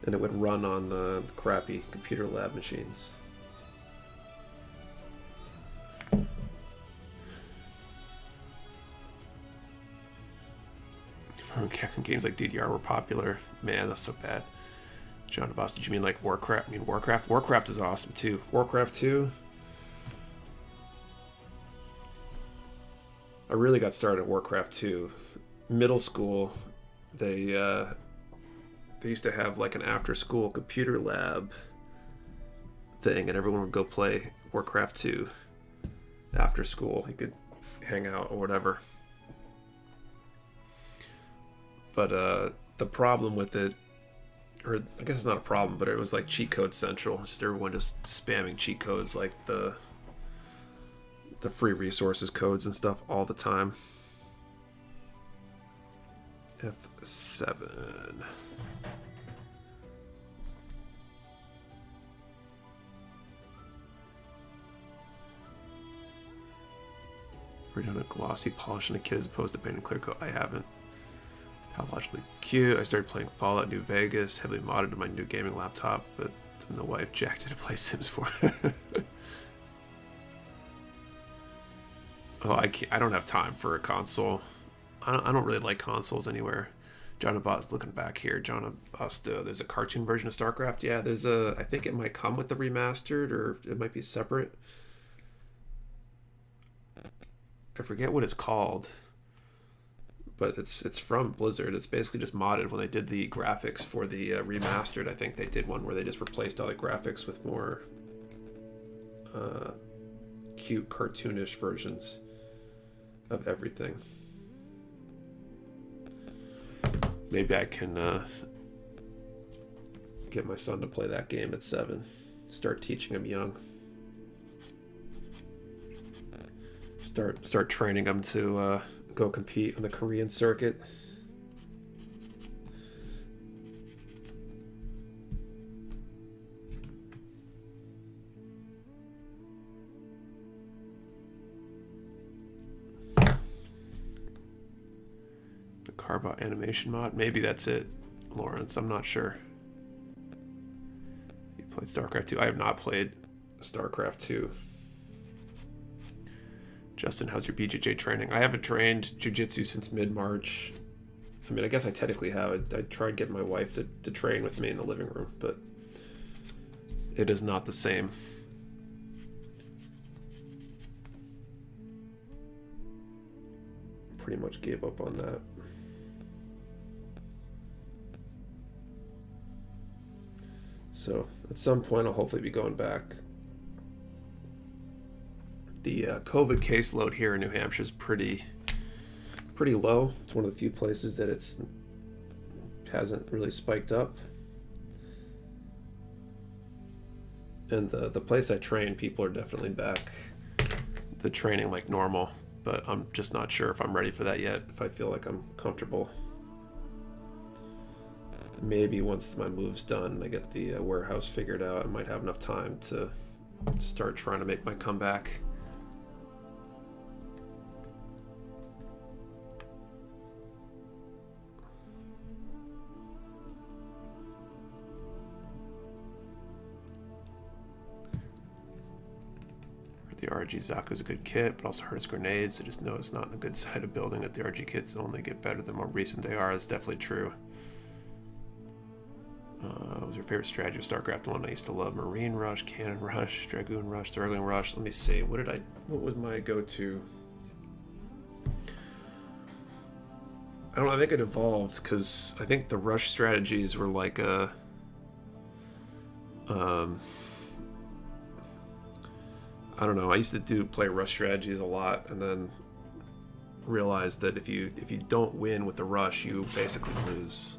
and it would run on crappy computer lab machines. Games like DDR were popular. Man, that's so bad. John DeVos, did you mean like Warcraft? I mean Warcraft? Warcraft is awesome too. Warcraft 2. I really got started in Warcraft 2. Middle school, they used to have like an after-school computer lab thing, and everyone would go play Warcraft 2 after school. You could hang out or whatever. But the problem with it, or I guess it's not a problem, but it was like cheat code central. Just everyone just spamming cheat codes, like the free resources codes and stuff all the time. F7. We're doing a glossy polish on a kid as opposed to painting clear coat. I haven't. Pathologically cute. I started playing Fallout New Vegas, heavily modded to my new gaming laptop, but then the wife jacked it to play Sims 4. Oh, I don't have time for a console. I don't really like consoles anywhere. John Abbas, looking back here, John Abbas, there's a cartoon version of StarCraft. Yeah, there's a. I think it might come with the remastered, or it might be separate. I forget what it's called, but it's from Blizzard. It's basically just modded. When they did the graphics for the remastered, I think they did one where they just replaced all the graphics with more cute, cartoonish versions of everything. Maybe I can get my son to play that game at 7. Start teaching him young. Start training him to go compete on the Korean circuit. The Carbot animation mod. Maybe that's it, Lawrence. I'm not sure. You played StarCraft 2. I have not played StarCraft 2. Justin, how's your BJJ training? I haven't trained jiu-jitsu since mid-March. I mean, I guess I technically have. I tried getting my wife to train with me in the living room, but it is not the same. Pretty much gave up on that. So at some point, I'll hopefully be going back. The COVID caseload here in New Hampshire is pretty low. It's one of the few places that hasn't really spiked up. And the place I train, people are definitely back to training like normal, but I'm just not sure if I'm ready for that yet, if I feel like I'm comfortable. Maybe once my move's done and I get the warehouse figured out, I might have enough time to start trying to make my comeback. The RG Zaku's a good kit, but also hurt its grenades. I just know it's not on the good side of building it. The RG kits only get better the more recent they are. That's definitely true. What was your favorite strategy of StarCraft 1? I used to love Marine Rush, Cannon Rush, Dragoon Rush, Sterling Rush. Let me see. What was my go-to? I don't know. I think it evolved because I think the Rush strategies were like a... I don't know. I used to play Rush strategies a lot, and then realized that if you don't win with the Rush, you basically lose.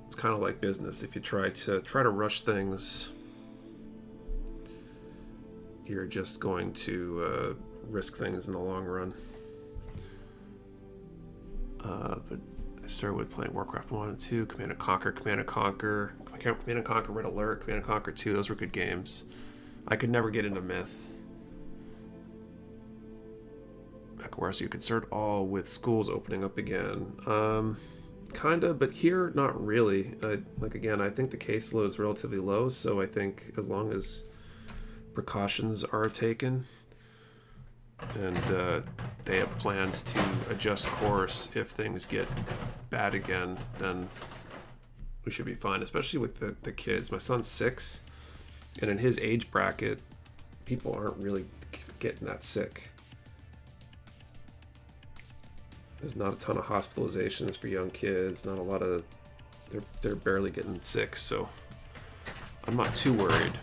It's kind of like business. If you try to rush things, you're just going to risk things in the long run. But I started with playing Warcraft 1 and 2, Command & Conquer, Red Alert, Command & Conquer 2. Those were good games. I could never get into Myth. Mecha Warehouse, you could start all with schools opening up again. Kinda, but here, not really. Like, again, I think the caseload's relatively low, so I think as long as precautions are taken and they have plans to adjust course if things get bad again, then we should be fine, especially with the kids. My son's 6, and in his age bracket, people aren't really getting that sick. There's not a ton of hospitalizations for young kids, not a lot of... They're barely getting sick, so I'm not too worried.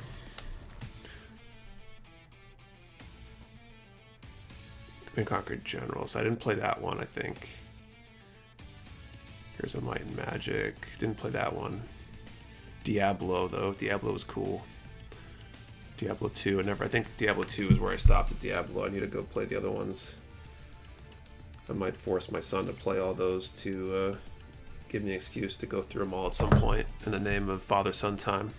Command & Conquer Generals. I didn't play that one, I think. Here's a Might and Magic. Didn't play that one. Diablo, though. Diablo was cool. Diablo 2. I think Diablo 2 is where I stopped at Diablo. I need to go play the other ones. I might force my son to play all those to give me an excuse to go through them all at some point in the name of father-son time.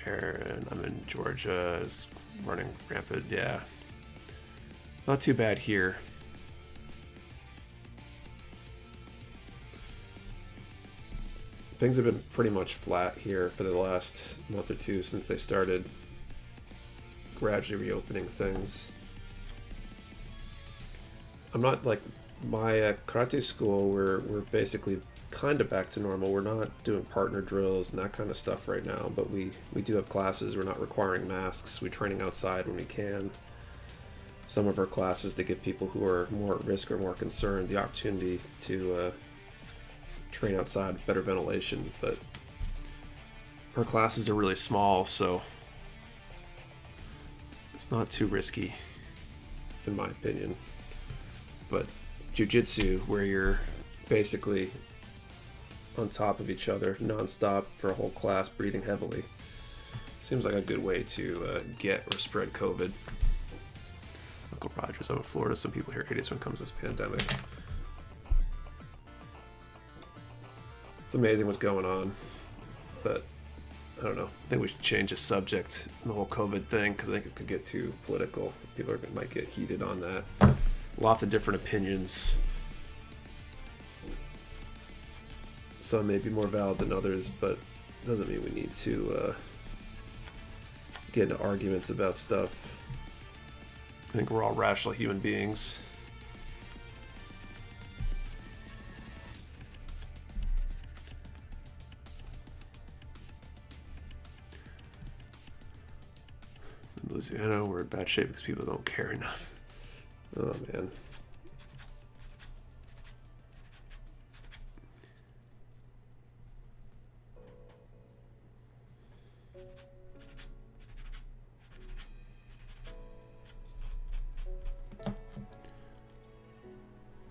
Aaron, I'm in Georgia. It's running rampant, yeah. Not too bad here. Things have been pretty much flat here for the last month or two since they started gradually reopening things. I'm not like my karate school. We're basically kind of back to normal. We're not doing partner drills and that kind of stuff right now, but we do have classes. We're not requiring masks. We're training outside when we can. Some of our classes to give people who are more at risk or more concerned the opportunity to train outside with better ventilation, but our classes are really small, so it's not too risky in my opinion. But jiu-jitsu, where you're basically on top of each other non-stop for a whole class, breathing heavily, seems like a good way to get or spread COVID. Uncle Rogers, I'm in Florida. Some people here hate us when it comes to this pandemic. It's amazing what's going on, but I don't know. I think we should change the subject, the whole COVID thing, because I think it could get too political. People might get heated on that. Lots of different opinions. Some may be more valid than others, but it doesn't mean we need to get into arguments about stuff. I think we're all rational human beings. In Louisiana, we're in bad shape because people don't care enough. Oh, man.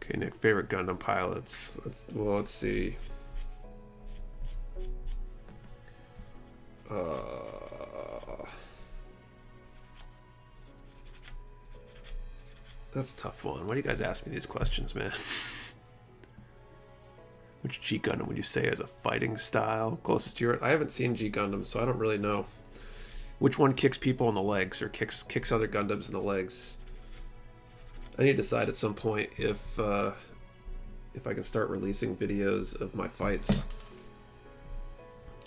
Okay, Nick, favorite Gundam pilots. Let's see. That's a tough one. Why do you guys ask me these questions, man? Which G Gundam would you say as a fighting style? Closest to your... I haven't seen G Gundam, so I don't really know. Which one kicks people in the legs or kicks other Gundams in the legs? I need to decide at some point if I can start releasing videos of my fights.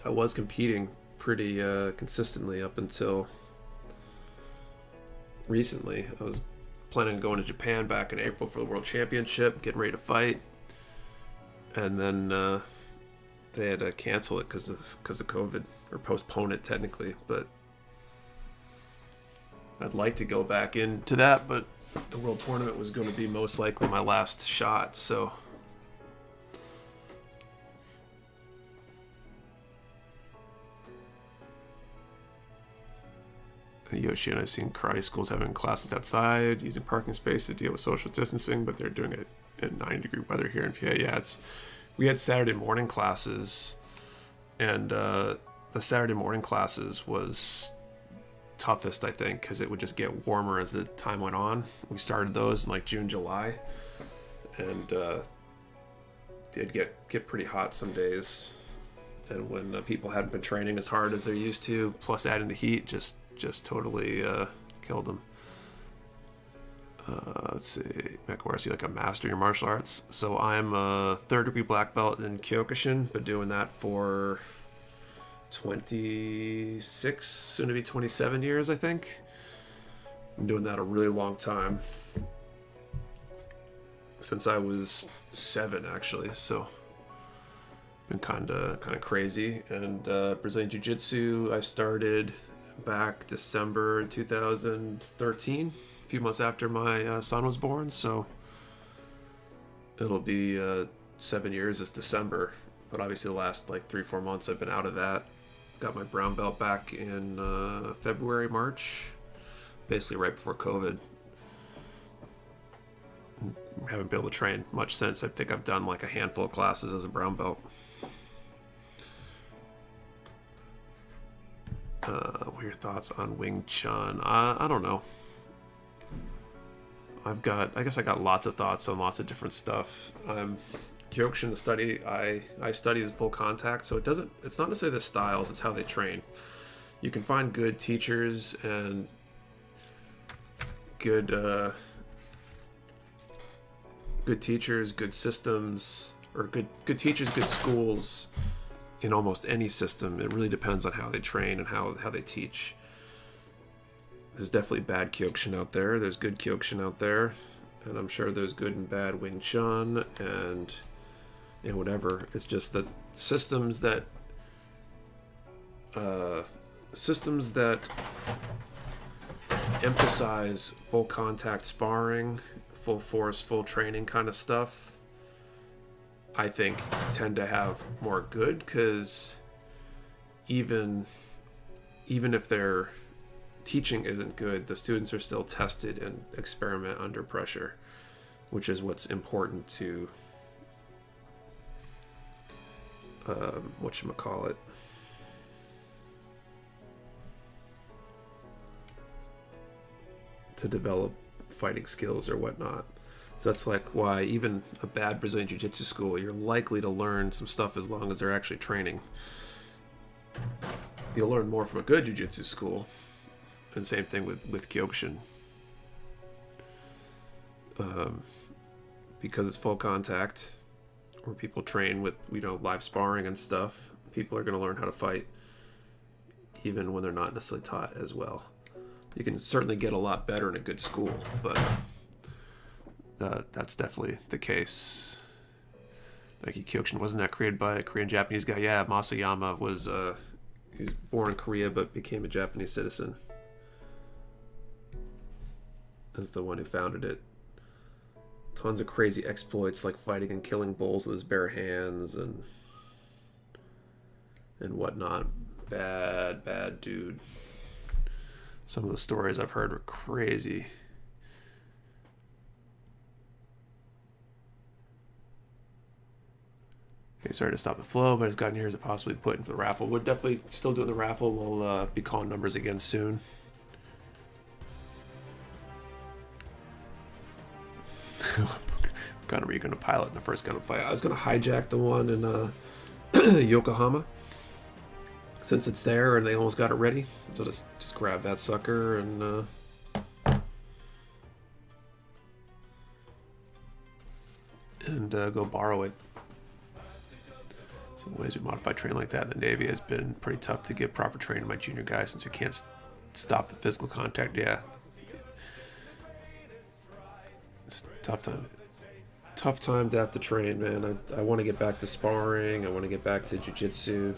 I was competing pretty consistently up until recently. I was planning on going to Japan back in April for the World Championship, getting ready to fight, and then they had to cancel it because of COVID, or postpone it technically. But I'd like to go back into that, but the World Tournament was going to be most likely my last shot, so Yoshi and I've seen karate schools having classes outside, using parking space to deal with social distancing, but they're doing it in 90-degree weather here in PA. Yeah, we had Saturday morning classes, and the Saturday morning classes was toughest, I think, because it would just get warmer as the time went on. We started those in like June, July, and did get pretty hot some days. And when people hadn't been training as hard as they're used to, plus adding the heat, just totally killed them. Let's see, Mecha Warehouse, you like a master in your martial arts? So I'm a 3rd degree black belt in Kyokushin, been doing that for 26, soon to be 27 years, I think. Been doing that a really long time. Since I was 7, actually, so been kind of crazy. And Brazilian Jiu-Jitsu, I started back December 2013, a few months after my son was born, so it'll be 7 years this December. But obviously the last like 3-4 months I've been out of that. Got my brown belt back in February, March, basically right before COVID. Haven't been able to train much since. I think I've done like a handful of classes as a brown belt. What are your thoughts on Wing Chun? I don't know. I guess I got lots of thoughts on lots of different stuff. Kyokushin, the study I study is full contact, so it's not necessarily the styles, it's how they train. You can find good teachers and good teachers, good systems, or good teachers, good schools in almost any system. It really depends on how they train and how they teach. there's definitely bad Kyokushin out there. There's good Kyokushin out there, and I'm sure there's good and bad Wing Chun and whatever. It's just that systems that emphasize full contact sparring, full force, full training kind of stuff, I think tend to have more good, because even if their teaching isn't good, the students are still tested and experiment under pressure, which is what's important to whatchamacallit, to develop fighting skills or whatnot. So that's like why even a bad Brazilian Jiu-Jitsu school, you're likely to learn some stuff as long as they're actually training. You'll learn more from a good Jiu-Jitsu school, and same thing with Kyokushin. Because it's full contact, where people train with live sparring and stuff, people are going to learn how to fight even when they're not necessarily taught as well. You can certainly get a lot better in a good school, but that's definitely the case. Like Kyokushin, wasn't that created by a Korean-Japanese guy? Yeah, Masayama was he's born in Korea but became a Japanese citizen. Is the one who founded it. Tons of crazy exploits like fighting and killing bulls with his bare hands and whatnot. Bad dude. Some of the stories I've heard were crazy. Okay, sorry to stop the flow, but it's gotten here as it possibly put into the raffle. We're definitely still doing the raffle. We'll be calling numbers again soon. What Gundam are you going to pilot in the first Gundam fight? I was going to hijack the one in Yokohama. Since it's there and they almost got it ready, they'll just grab that sucker and go borrow it. Some ways we modify training like that in the Navy has been pretty tough to get proper training to my junior guys since we can't stop the physical contact. Yeah, it's a tough time. Tough time to have to train, man. I want to get back to sparring. I want to get back to jiu-jitsu.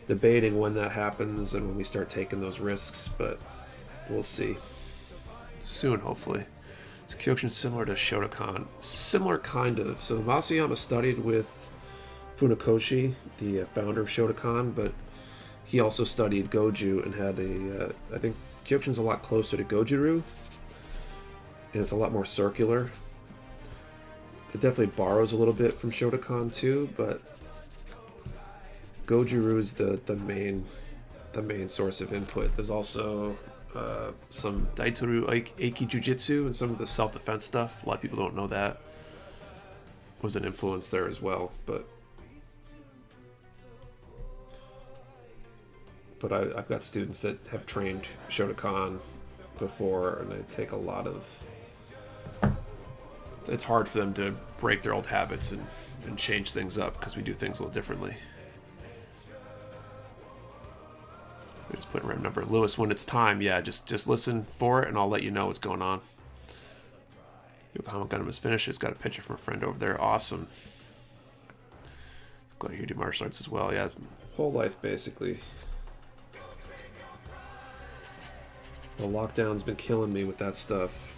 Debating when that happens and when we start taking those risks, but we'll see. Soon, hopefully. Is Kyokushin similar to Shotokan? Similar, kind of. So Masayama studied with Funakoshi, the founder of Shotokan, but he also studied Goju and had I think Kyokushin's a lot closer to Gojuru, and it's a lot more circular. It definitely borrows a little bit from Shotokan too, but Gojuru's the main source of input. There's also some Daitoru Eiki Jiu-Jitsu and some of the self-defense stuff. A lot of people don't know that was an influence there as well. But I've got students that have trained Shotokan before, and they take a lot of... It's hard for them to break their old habits and change things up because we do things a little differently. We just put a random number. Lewis, when it's time, yeah, just listen for it and I'll let you know what's going on. Yokohama Gundam is finished. It's got a picture from a friend over there. Awesome. Glad you do martial arts as well. Yeah, whole life basically. The lockdown's been killing me with that stuff.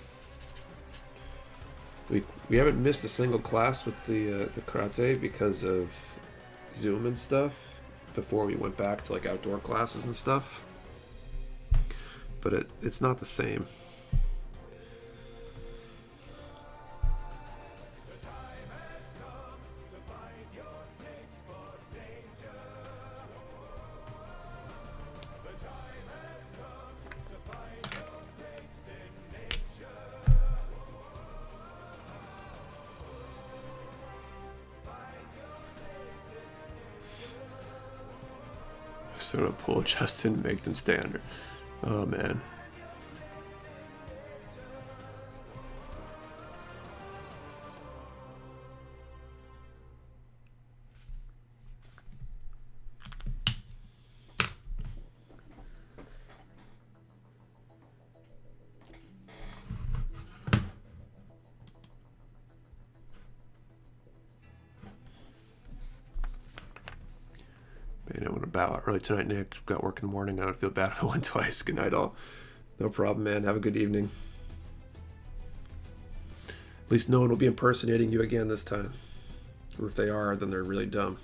We haven't missed a single class with the karate because of Zoom and stuff before we went back to like outdoor classes and stuff. But it's not the same. Sort of pull Justin and make them stay under. Oh man. Man, I want to bow out early tonight, Nick. Got work in the morning. I don't feel bad if I went twice. Good night, all. No problem, man. Have a good evening. At least no one will be impersonating you again this time. Or if they are, then they're really dumb.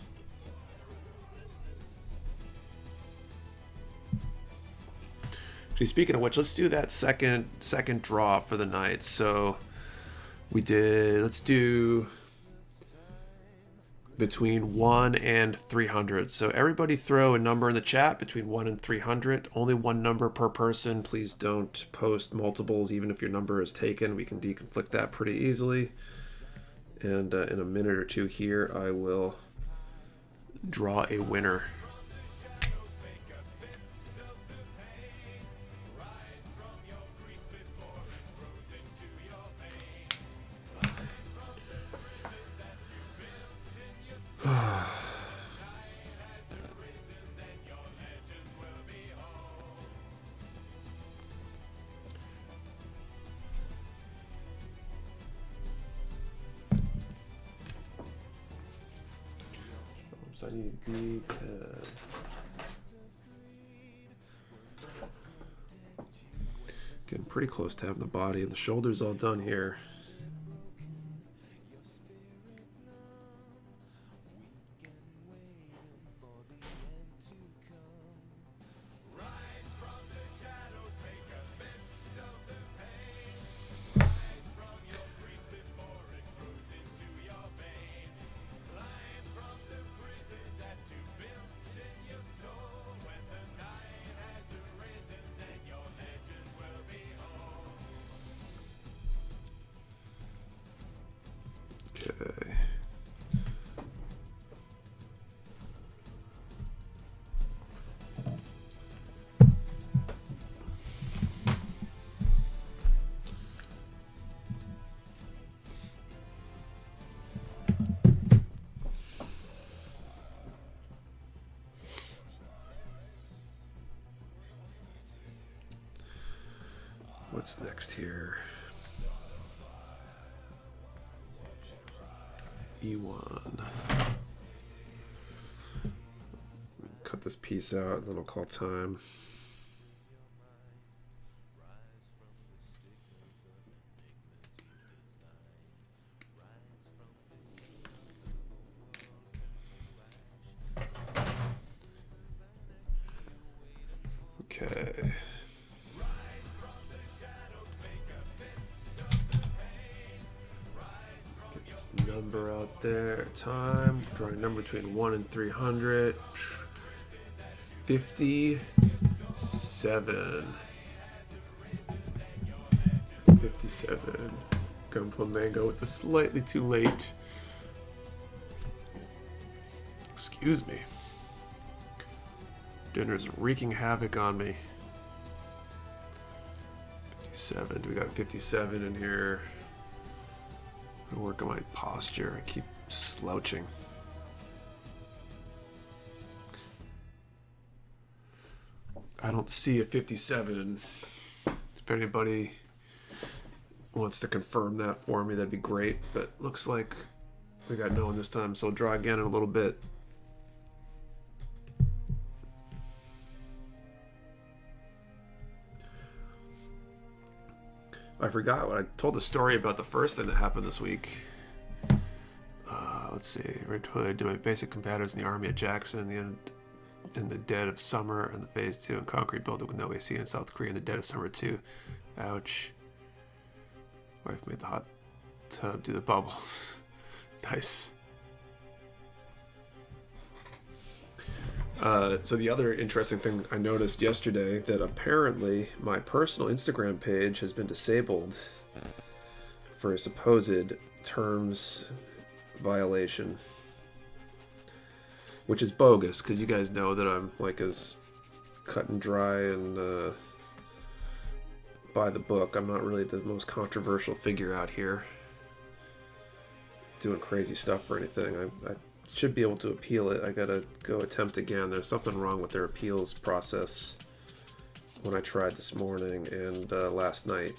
Actually, speaking of which, let's do that second draw for the night. So let's do between 1 and 300. So everybody throw a number in the chat between 1 and 300. Only one number per person. Please don't post multiples, even if your number is taken. We can deconflict that pretty easily. And in a minute or two here, I will draw a winner. So I need greed. Getting pretty close to having the body and the shoulders all done here. Okay. What's next here? E1. Cut this piece out, and then I'll call time. Okay. Number out there. Time. Drawing a number between 1 and 300. 57. 57. Gunflamingo with the slightly too late. Excuse me. Dinner's wreaking havoc on me. 57. We got 57 in here. Work on my posture. I keep slouching. I don't see a 57. If anybody wants to confirm that for me, that'd be great. But looks like we got no one this time, so I'll draw again in a little bit. I forgot when I told the story about the first thing that happened this week. Let's see. Red Hood did my basic combatives in the army at Jackson in the dead of summer, and the phase 2 in concrete building with no AC in South Korea in the dead of summer too. Ouch. Wife made the hot tub do the bubbles. Nice. So the other interesting thing I noticed yesterday, that apparently my personal Instagram page has been disabled for a supposed terms violation, which is bogus, because you guys know that I'm like as cut and dry and by the book. I'm not really the most controversial figure out here doing crazy stuff or anything. I should be able to appeal it. I gotta go attempt again. There's something wrong with their appeals process when I tried this morning and last night.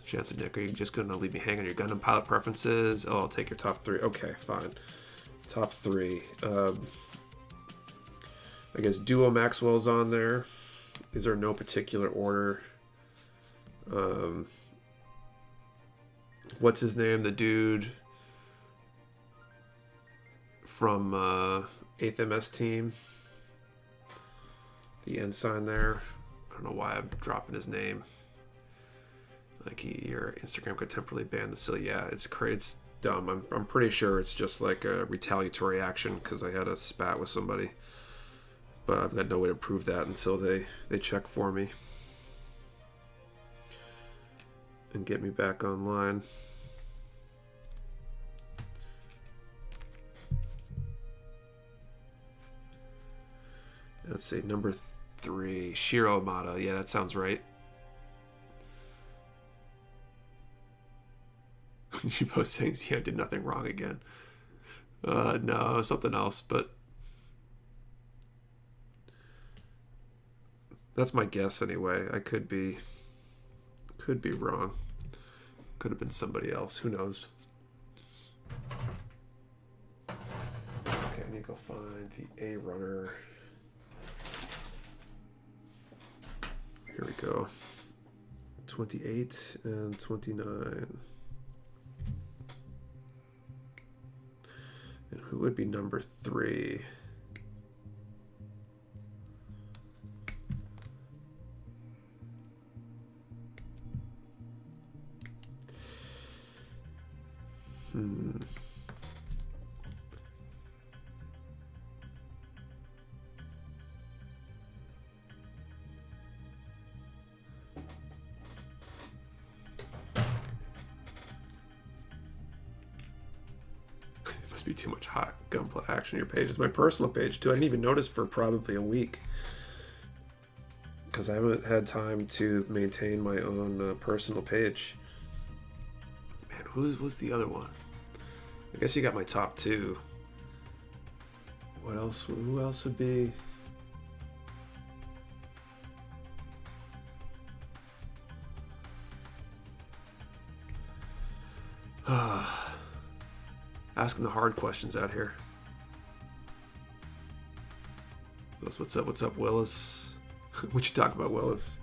Chance Nick, are you just gonna leave me hanging on your Gundam pilot preferences? Oh, I'll take your top 3. Okay, fine. Top 3. I guess Duo Maxwell's on there. Is there no particular order? What's his name? The dude from 8th MS team. The ensign there. I don't know why I'm dropping his name. Like your Instagram could temporarily ban the silly. Yeah, it's crazy. It's dumb. I'm pretty sure it's just like a retaliatory action because I had a spat with somebody. But I've got no way to prove that until they check for me and get me back online. Let's see, number 3, Shiro Amada. Yeah, that sounds right. You both saying Zia did nothing wrong again. No, something else, but that's my guess anyway. I could be wrong. Could have been somebody else. Who knows? Okay, I need to go find the A runner. Here we go. 28 and 29. And who would be number 3? Be too much hot gunplay action on your page. It's my personal page too. I didn't even notice for probably a week because I haven't had time to maintain my own personal page. Man, who's the other one? I guess you got my top 2. What else? Who else would be? Asking the hard questions out here. What's up? What's up, Willis? What you talk about, Willis?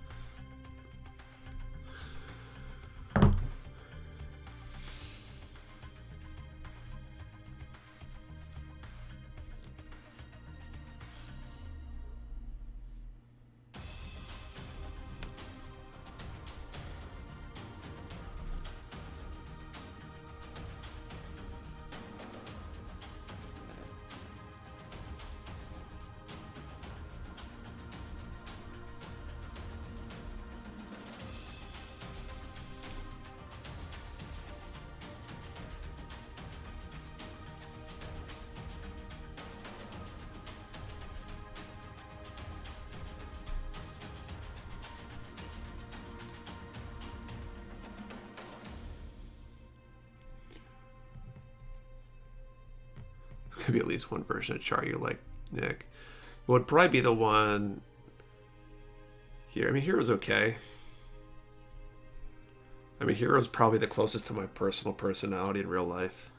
Could be at least one version of Char you like, Nick. Would probably be the one here. I mean, Hero's okay. I mean, Hero's probably the closest to my personal personality in real life.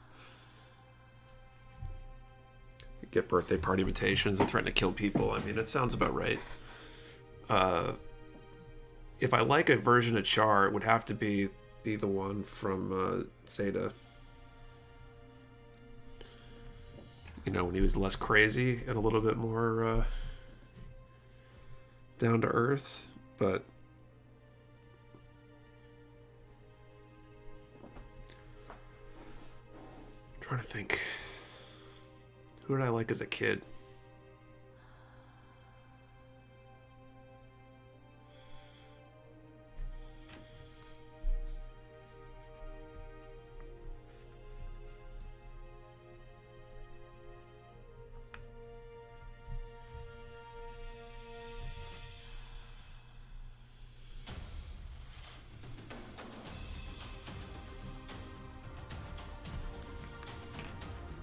Get birthday party invitations and threaten to kill people. I mean, it sounds about right. If I like a version of Char, it would have to be the one from Zeta. You know, when he was less crazy and a little bit more down to earth, but I'm trying to think. Who did I like as a kid?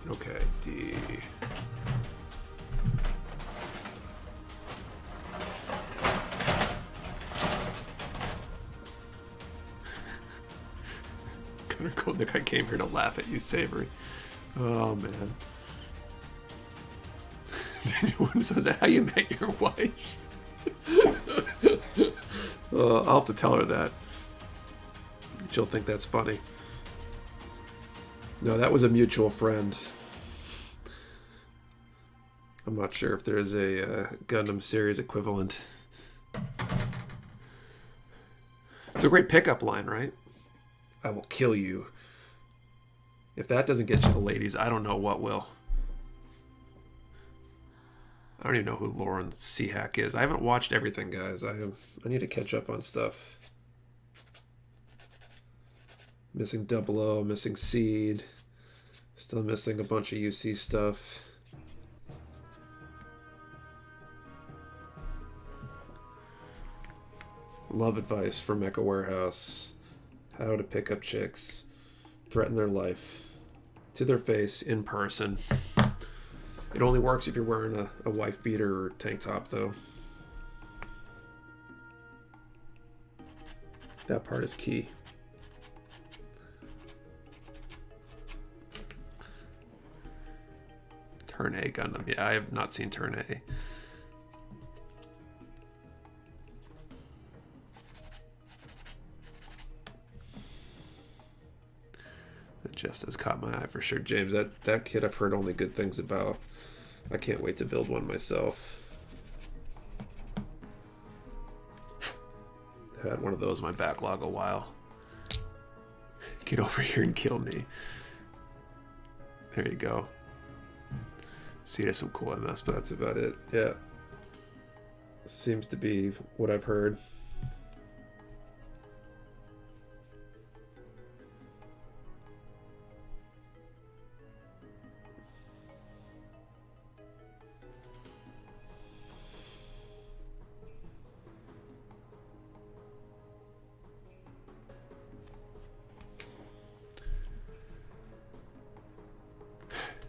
Okay, D. Nick, I came here to laugh at you, Savery. Oh, man. So is that how you met your wife? I'll have to tell her that. She'll think that's funny. No, that was a mutual friend. I'm not sure if there's a Gundam series equivalent. It's a great pickup line, right? I will kill you. If that doesn't get you the ladies, I don't know what will. I don't even know who Lauren Seahack is. I haven't watched everything, guys. I need to catch up on stuff. Missing 00, missing Seed. Still missing a bunch of UC stuff. Love advice from Mecha Warehouse. How to pick up chicks. Threaten their life. To their face, in person. It only works if you're wearing a wife beater or tank top, though. That part is key. Turn A Gundam. Yeah, I have not seen Turn A. It just has caught my eye for sure, James. That kid I've heard only good things about. I can't wait to build one myself. I had one of those in my backlog a while. Get over here and kill me. There you go. See, there's some cool MS, but that's about it. Yeah. Seems to be what I've heard.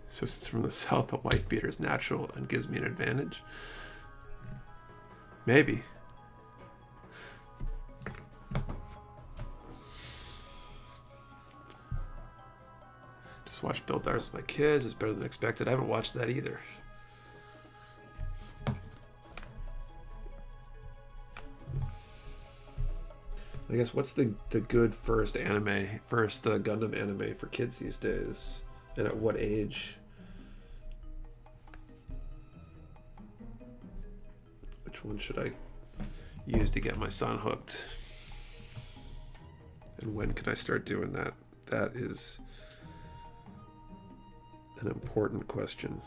So since it's from the south, a wife beater is natural and gives me an advantage. Maybe. Just watch Build Ours with my kids. It's better than expected. I haven't watched that either. I guess what's the good first Gundam anime for kids these days? And at what age? Which one should I use to get my son hooked? And when can I start doing that? That is an important question.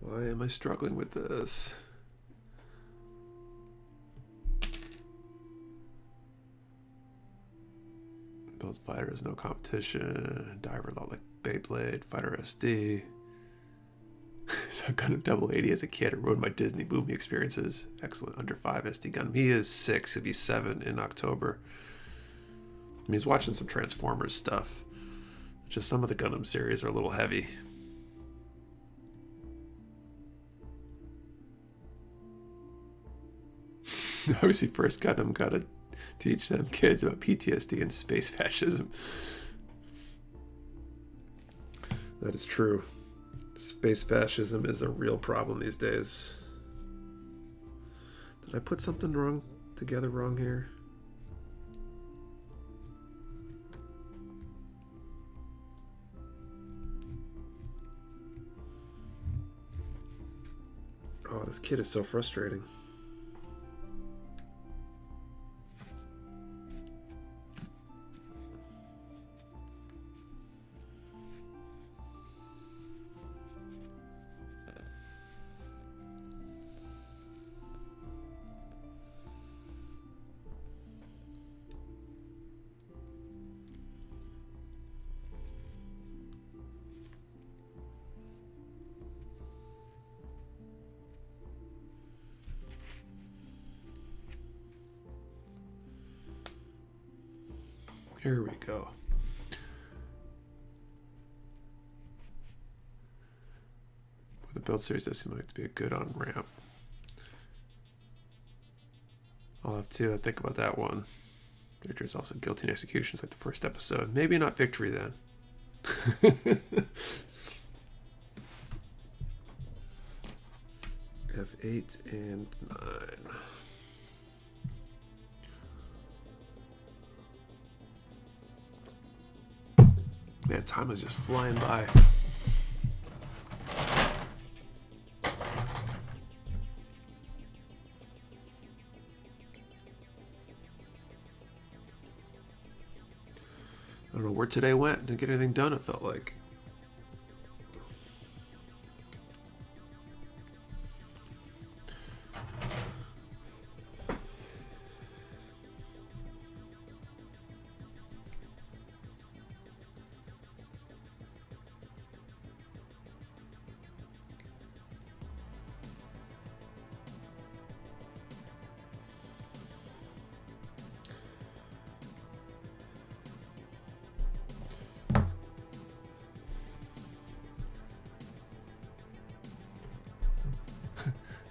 Why am I struggling with this? Build fighter is no competition. Diver a lot like Beyblade. Fighter SD. So I got a double 80 as a kid. It ruined my Disney movie experiences. Excellent. Under 5 SD Gundam. He is 6. He'll be 7 in October. I mean, he's watching some Transformers stuff. Just some of the Gundam series are a little heavy. Obviously, first Gundam gotta teach them kids about PTSD and space fascism. That is true. Space fascism is a real problem these days. Did I put something wrong here? Oh, this kid is so frustrating. Here we go. The build series does seem like to be a good on ramp. I'll have to think about that one. Victory is also guilty in executions like the first episode. Maybe not victory then. F8 and 9. Man, time is just flying by. I don't know where today went. Didn't get anything done, it felt like.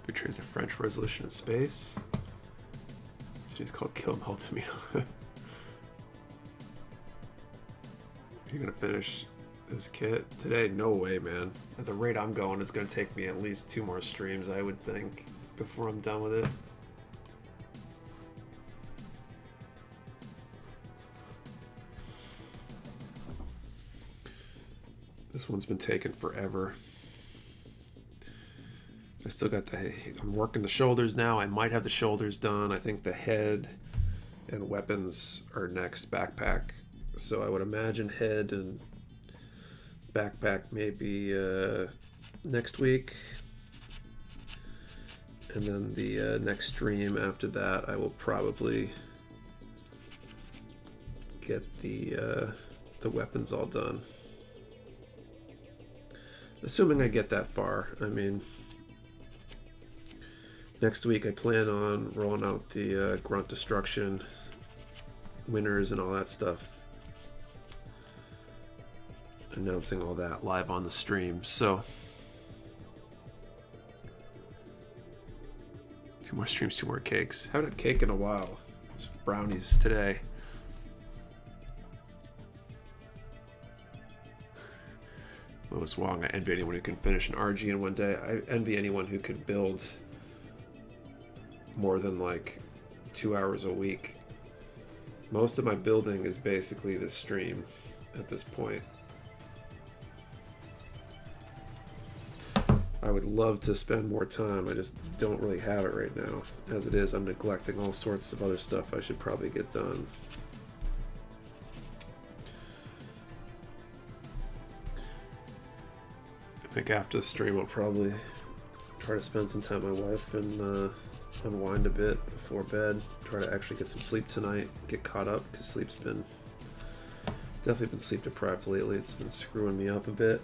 Betrays a French resolution in space. She's called Kill Multimino. You're gonna finish this kit today? No way, man. At the rate I'm going, it's gonna take me at least 2 more streams, I would think, before I'm done with it. This one's been taking forever. I still got I'm working the shoulders now. I might have the shoulders done. I think the head and weapons are next, backpack. So I would imagine head and backpack maybe next week. And then the next stream after that, I will probably get the weapons all done. Assuming I get that far. I mean, next week I plan on rolling out the Grunt Destruction winners and all that stuff. Announcing all that live on the stream. So 2 more streams, 2 more cakes. Haven't had cake in a while. Just brownies today. Lois Wong, I envy anyone who can finish an RG in one day. I envy anyone who could build more than like 2 hours a week. Most of my building is basically the stream at this point. I would love to spend more time. I just don't really have it right now. As it is, I'm neglecting all sorts of other stuff I should probably get done. I think after the stream I'll probably try to spend some time with my wife and unwind a bit before bed. Try to actually get some sleep tonight, get caught up, because sleep's been definitely been sleep deprived lately. It's been screwing me up a bit.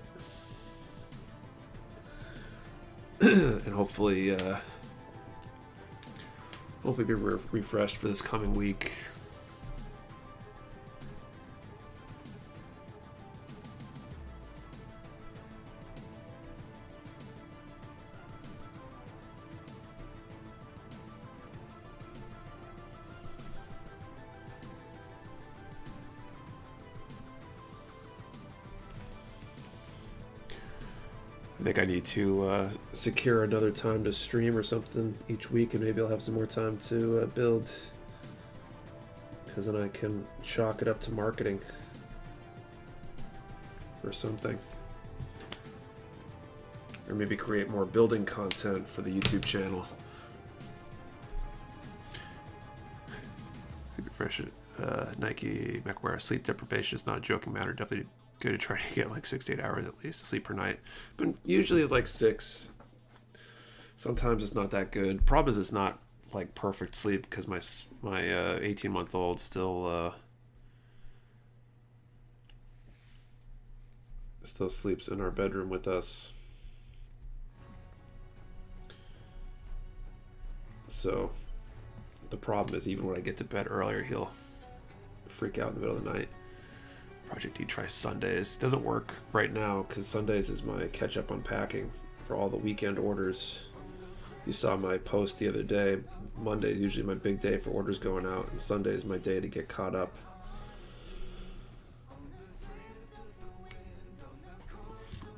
And hopefully be refreshed for this coming week. I think I need to secure another time to stream or something each week, and maybe I'll have some more time to build, because then I can chalk it up to marketing or something, or maybe create more building content for the YouTube channel. Fresh, Nike Mecha Warehouse, sleep deprivation is not a joking matter. Definitely good to try to get like 6 to 8 hours at least of sleep per night, but usually like 6. Sometimes it's not that good. Problem is it's not like perfect sleep, because my 18-month-old still sleeps in our bedroom with us. So the problem is, even when I get to bed earlier, he'll freak out in the middle of the night. Project D, try Sundays. Doesn't work right now because Sundays is my catch-up unpacking for all the weekend orders. You saw my post the other day. Monday is usually my big day for orders going out, and Sunday is my day to get caught up.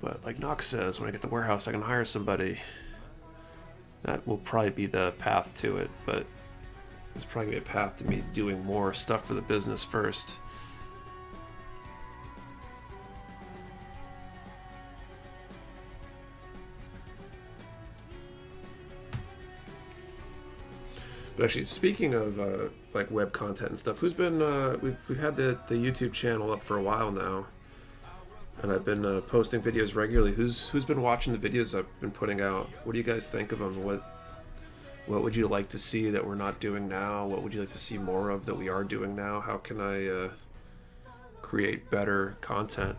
But like Knox says, when I get the warehouse, I can hire somebody. That will probably be the path to it, but it's probably going to be a path to me doing more stuff for the business first. But actually, speaking of like web content and stuff, who's been we've had the YouTube channel up for a while now, and I've been posting videos regularly. Who's been watching the videos I've been putting out? What do you guys think of them? What would you like to see that we're not doing now? What would you like to see more of that we are doing now? How can I create better content?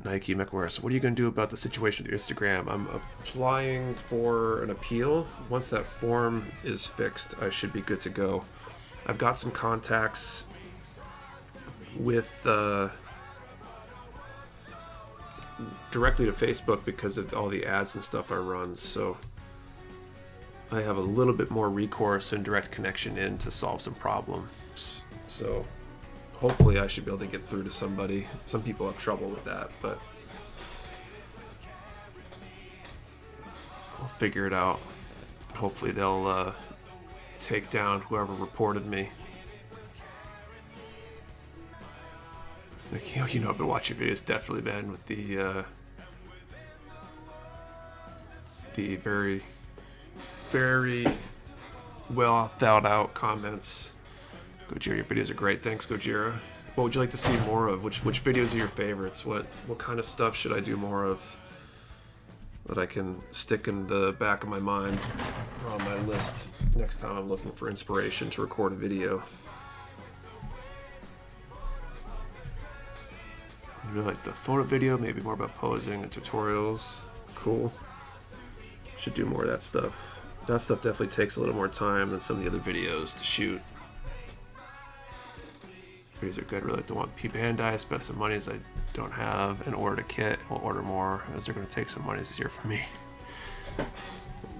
Nike, Mecha Warehouse. What are you going to do about the situation with your Instagram? I'm applying for an appeal. Once that form is fixed, I should be good to go. I've got some contacts with directly to Facebook because of all the ads and stuff I run, so I have a little bit more recourse and direct connection in to solve some problems. So hopefully I should be able to get through to somebody. Some people have trouble with that, but I'll figure it out. Hopefully they'll take down whoever reported me. Like, you know, I've been watching videos definitely, man, with the very, very well thought out comments. Gojira, your videos are great. Thanks, Gojira. What would you like to see more of? Which videos are your favorites? What kind of stuff should I do more of that I can stick in the back of my mind or on my list next time I'm looking for inspiration to record a video? You really like the photo video, maybe more about posing and tutorials. Cool. Should do more of that stuff. That stuff definitely takes a little more time than some of the other videos to shoot. Videos are good. Really like to want P Bandai, spend some money as I don't have, and order a kit. We'll order more as they're going to take some money this year from me.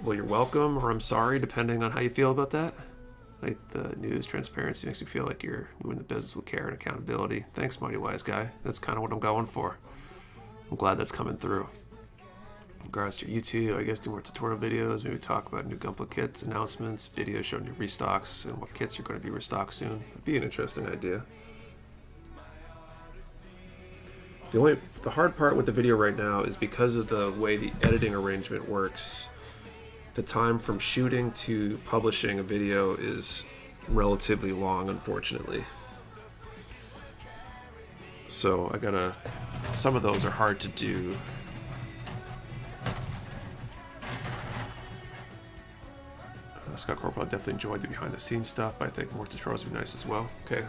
Well, you're welcome, or I'm sorry, depending on how you feel about that. Like the news, transparency makes me feel like you're moving the business with care and accountability. Thanks, Mighty Wise Guy. That's kind of what I'm going for. I'm glad that's coming through. In regards to YouTube, I guess do more tutorial videos, maybe talk about new Gunpla kits, announcements, videos showing new restocks, and what kits are going to be restocked soon. It'd be an interesting idea. The hard part with the video right now is because of the way the editing arrangement works. The time from shooting to publishing a video is relatively long, unfortunately. So some of those are hard to do. Scott Corporal, I definitely enjoyed the behind the scenes stuff, but I think more tutorials would be nice as well. Okay,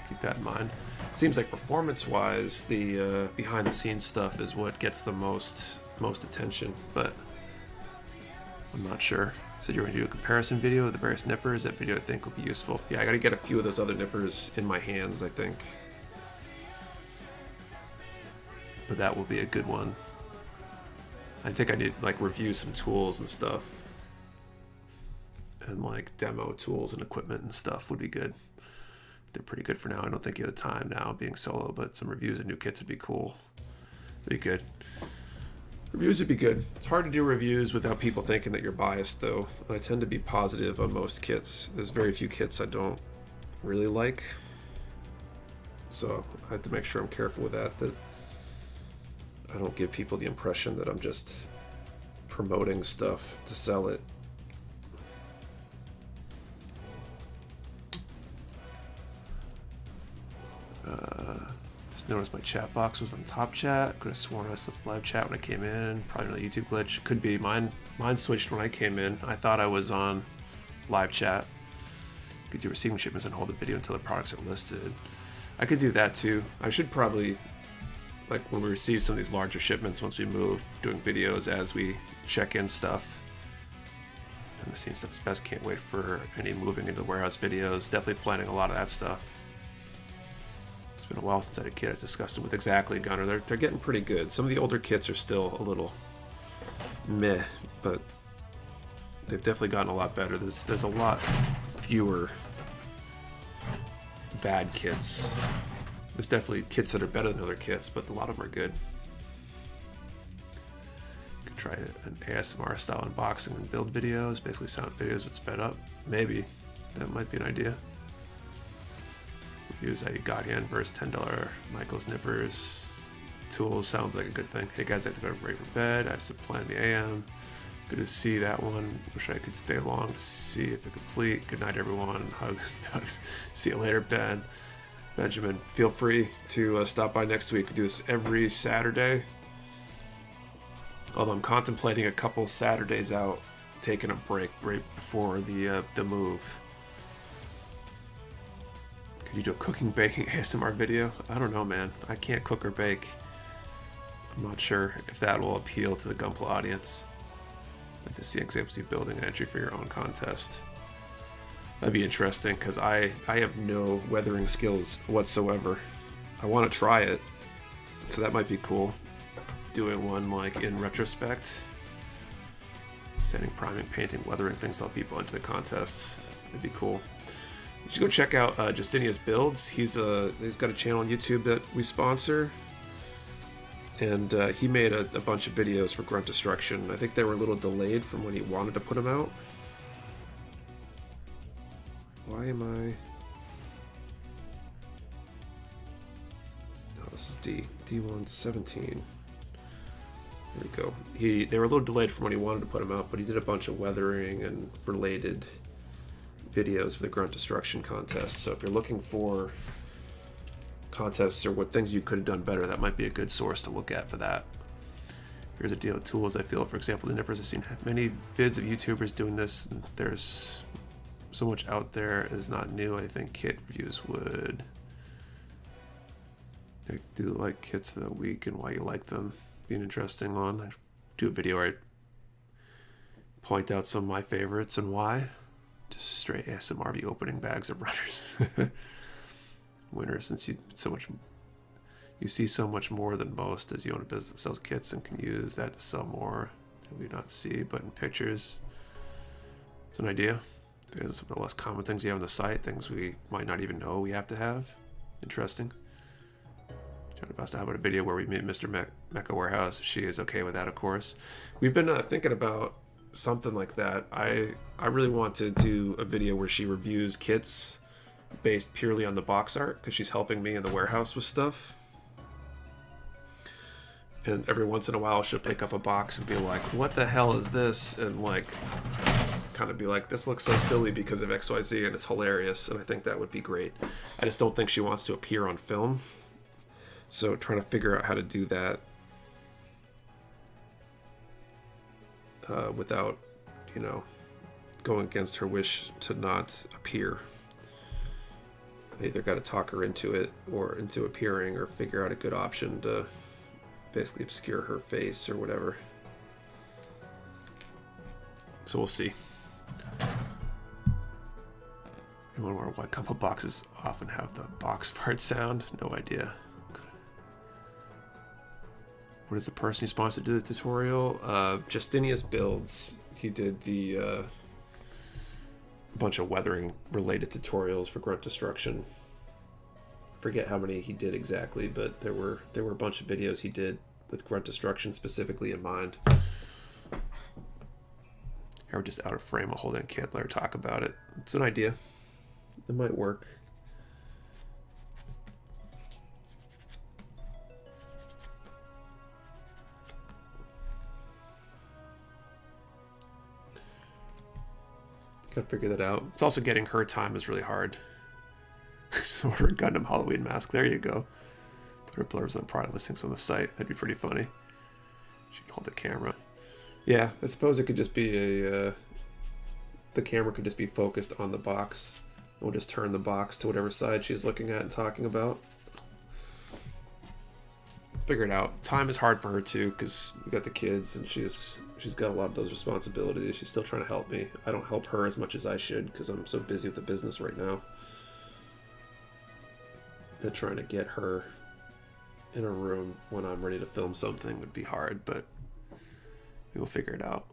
keep that in mind. Seems like performance wise, the behind the scenes stuff is what gets the most attention, but I'm not sure. Said you're going to do a comparison video of the various nippers. That video I think will be useful. Yeah, I got to get a few of those other nippers in my hands, I think. But that will be a good one. I think I need like review some tools and stuff. And like demo tools and equipment and stuff would be good. They're pretty good for now. I don't think you have the time now being solo, but some reviews and new kits would be cool. It'd be good. Reviews would be good. It's hard to do reviews without people thinking that you're biased, though. I tend to be positive on most kits. There's very few kits I don't really like. So I have to make sure I'm careful with that I don't give people the impression that I'm just promoting stuff to sell it. Just noticed my chat box was on top chat. Could have sworn I saw live chat when I came in. Probably another YouTube glitch. Could be. Mine switched when I came in. I thought I was on live chat. Could do receiving shipments and hold the video until the products are listed. I could do that too. I should probably, like when we receive some of these larger shipments, once we move, doing videos as we check in stuff. And the scene stuff is best. Can't wait for any moving into the warehouse videos. Definitely planning a lot of that stuff. been a while since I had a kit. I was disgusted with exactly Gunner. They're getting pretty good. Some of the older kits are still a little meh, but they've definitely gotten a lot better. There's a lot fewer bad kits. There's definitely kits that are better than other kits, but a lot of them are good. Could try an ASMR style unboxing and build videos, basically sound videos but sped up. Maybe that might be an idea. Reviews how you got hand versus $10 Michael's nippers. Tools sounds like a good thing. Hey guys, I have to go right for bed. I have to plan the AM. Good to see that one. Wish I could stay along to see if it complete. Good night, everyone. Hugs, hugs. See you later, Ben. Benjamin, feel free to stop by next week. We do this every Saturday. Although I'm contemplating a couple Saturdays out, taking a break right before the move. Could you do a cooking, baking ASMR video? I don't know, man. I can't cook or bake. I'm not sure if that will appeal to the Gunpla audience. I'd like to see examples of you building an entry for your own contest. That'd be interesting, because I have no weathering skills whatsoever. I want to try it, so that might be cool. Doing one like in retrospect. Sending, priming, painting, weathering things to help people into the contests. It'd be cool. You should go check out Justinia's Builds. He's got a channel on YouTube that we sponsor. And he made a bunch of videos for Grunt Destruction. I think they were a little delayed from when he wanted to put them out. Why am I... No, this is D117. There we go. They were a little delayed from when he wanted to put them out, but he did a bunch of weathering and related videos for the Grunt Destruction contest. So if you're looking for contests or what things you could have done better, that might be a good source to look at for that. Here's a deal with tools. I feel, for example, the nippers. I've seen many vids of YouTubers doing this. There's so much out there is not new. I think kit reviews would do like kits of the week and why you like them. Be an interesting one. I do a video where I point out some of my favorites and why. Just straight ASMR view opening bags of runners. Winner, since you see so much more than most as you own a business that sells kits and can use that to sell more that we do not see, but in pictures. It's an idea. Because some of the less common things you have on the site, things we might not even know we have to have. Interesting. Trying to bust out about a video where we meet Mr. Mecha Warehouse. If she is okay with that, of course. We've been thinking about something like that. I really want to do a video where she reviews kits based purely on the box art, because she's helping me in the warehouse with stuff. And every once in a while she'll pick up a box and be like, what the hell is this? And like kind of be like, this looks so silly because of XYZ, and it's hilarious. And I think that would be great. I just don't think she wants to appear on film. So trying to figure out how to do that without, you know, going against her wish to not appear. I either got to talk her into it or into appearing, or figure out a good option to basically obscure her face or whatever. So we'll see. Anyone wonder why Gunpla boxes often have the box fart sound? No idea. What is the person who sponsored the tutorial? Justinia's Builds. He did the bunch of weathering related tutorials for Grunt Destruction. I forget how many he did exactly, but there were a bunch of videos he did with Grunt Destruction specifically in mind. Here we're just out of frame while holding a kit. Let her talk about it. It's an idea. It might work. Gotta figure that out. It's also getting her time is really hard. Just order a Gundam Halloween mask. There you go. Put her blurbs on product listings on the site. That'd be pretty funny. She can hold the camera. Yeah, I suppose it could just be a... the camera could just be focused on the box. We'll just turn the box to whatever side she's looking at and talking about. Figure it out. Time is hard for her too, because we got the kids and she's got a lot of those responsibilities. She's still trying to help me. I don't help her as much as I should because I'm so busy with the business right now. that trying to get her in a room when I'm ready to film something would be hard, but we will figure it out.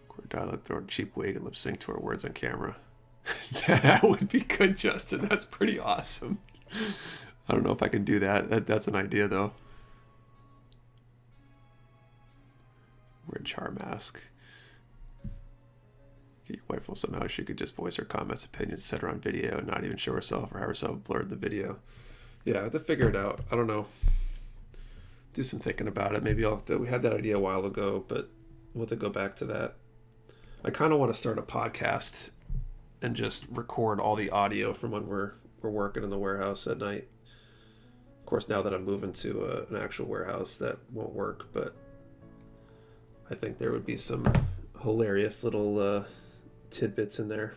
Core dialogue, throw a cheap wig and lip sync to our words on camera. That would be good, Justin. That's pretty awesome. I don't know if I can do that. That's an idea, though. Wear a char mask. Get your wife, well, somehow she could just voice her comments, opinions, etc. on video and not even show herself or have herself blurred the video. Yeah, I have to figure it out. I don't know. Do some thinking about it. Maybe we had that idea a while ago, but we'll have to go back to that. I kind of want to start a podcast and just record all the audio from when we're working in the warehouse at night. Of course, now that I'm moving to an actual warehouse, that won't work, but I think there would be some hilarious little tidbits in there.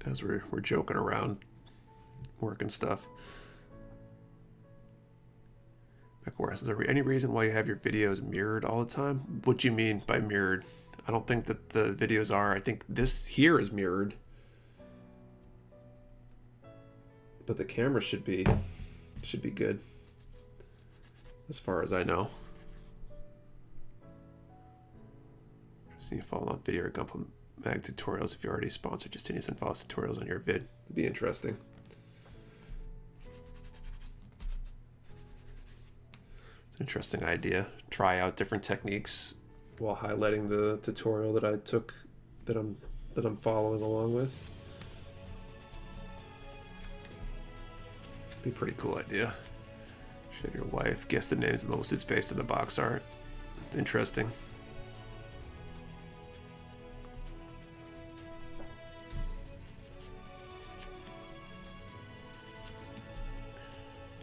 As we're joking around, working stuff. Mecha Warehouse, is there any reason why you have your videos mirrored all the time? What do you mean by mirrored? I don't think that the videos are. I think this here is mirrored. But the camera should be good. As far as I know. Just need to follow on video or Gundam Mag tutorials if you already sponsored Justinius and follow tutorials on your vid. It'd be interesting. It's an interesting idea. Try out different techniques while highlighting the tutorial that I took, that I'm following along with. Be a pretty cool idea. Should have your wife guess the names of the mobile suits based on the box art. It's interesting.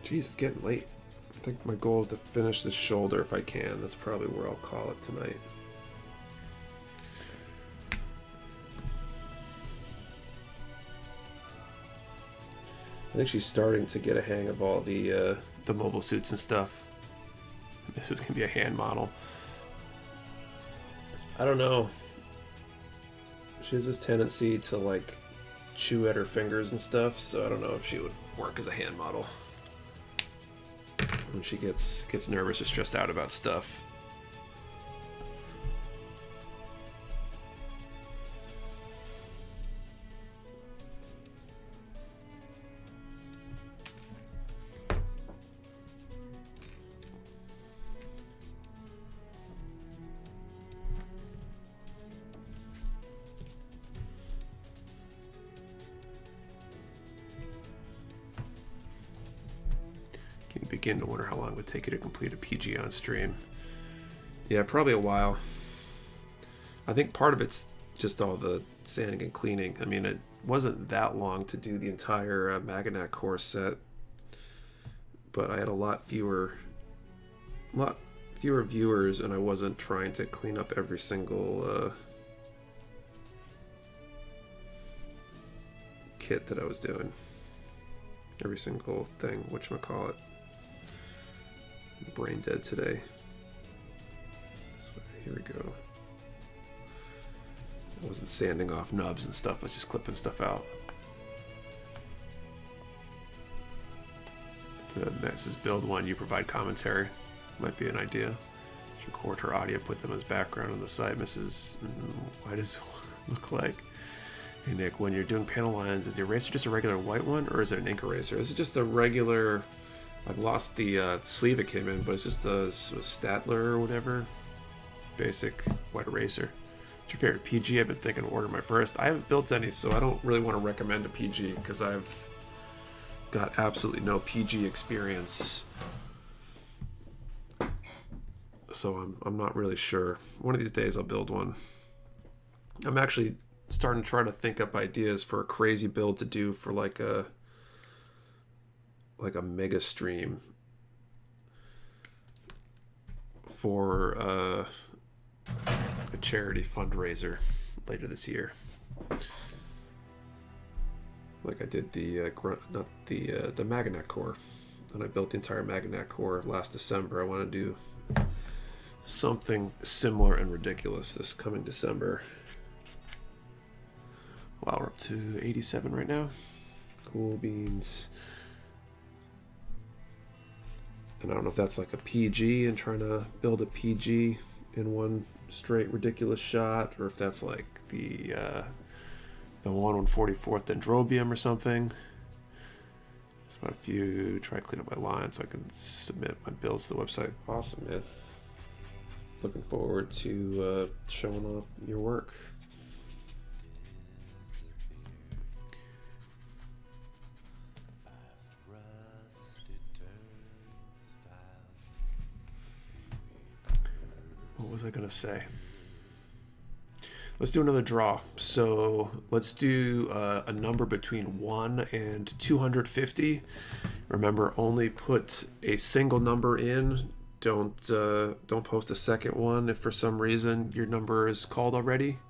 Jeez, it's getting late. I think my goal is to finish this shoulder if I can. That's probably where I'll call it tonight. I think she's starting to get a hang of all the mobile suits and stuff. This is gonna be a hand model. I don't know. She has this tendency to like chew at her fingers and stuff, so I don't know if she would work as a hand model. When she gets nervous or stressed out about stuff. Begin to wonder how long it would take you to complete a PG on stream. Yeah, probably a while. I think part of it's just all the sanding and cleaning. I mean, it wasn't that long to do the entire Maganac core set, but I had a lot fewer viewers, and I wasn't trying to clean up every single kit that I was doing. Every single thing, whatchamacallit. Brain dead today. So here we go. I wasn't sanding off nubs and stuff, I was just clipping stuff out. The next is build one, you provide commentary. Might be an idea. Just record her audio, put them as background on the site. Mrs. Why does it look like? Hey Nick, when you're doing panel lines, is the eraser just a regular white one or is it an ink eraser? Is it just a regular... I've lost the sleeve it came in, but it's just a Statler or whatever. Basic white eraser. What's your favorite PG? I've been thinking of ordering my first. I haven't built any, so I don't really want to recommend a PG because I've got absolutely no PG experience. So I'm not really sure. One of these days I'll build one. I'm actually starting to try to think up ideas for a crazy build to do for like a mega stream for a charity fundraiser later this year. Like I did the Maganac core, and I built the entire Maganac core last December. I want to do something similar and ridiculous this coming December. Wow, we're up to 87 right now. Cool beans. And I don't know if that's like a PG and trying to build a PG in one straight ridiculous shot, or if that's like the 1/144th Dendrobium or something. Just about a few. Try to clean up my lines so I can submit my builds to the website. Awesome, man. Looking forward to showing off your work. What was I gonna say? Let's do another draw. So let's do a number between 1 and 250. Remember, only put a single number in. Don't post a second one if for some reason your number is called already.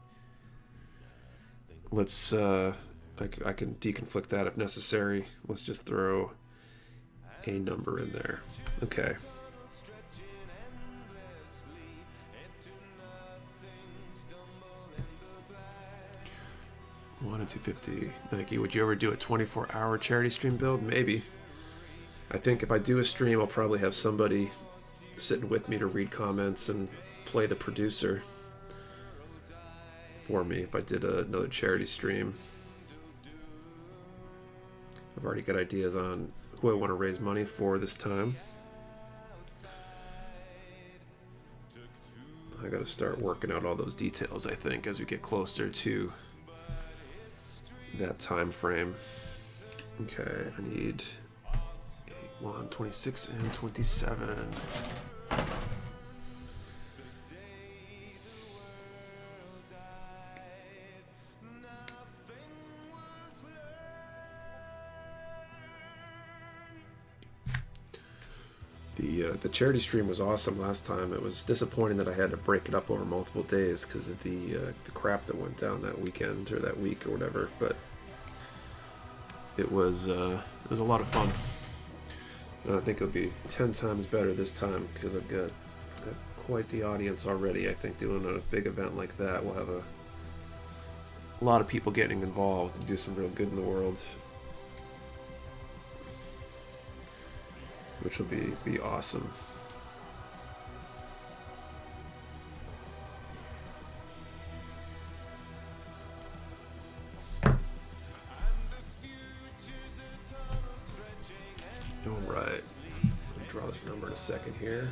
Let's I can deconflict that if necessary. Let's just throw a number in there. Okay. 1 and 250. Nike, would you ever do a 24-hour charity stream build? Maybe. I think if I do a stream, I'll probably have somebody sitting with me to read comments and play the producer for me if I did another charity stream. I've already got ideas on who I want to raise money for this time. I got to start working out all those details, I think, as we get closer to that time frame. Okay, I need 1, 26, and 27. The charity stream was awesome last time. It was disappointing that I had to break it up over multiple days because of the crap that went down that weekend or that week or whatever. But it was a lot of fun. And I think it'll be 10 times better this time because I've got quite the audience already. I think doing a big event like that will have a lot of people getting involved and do some real good in the world, which will be awesome. All right, I'll draw this number in a second here.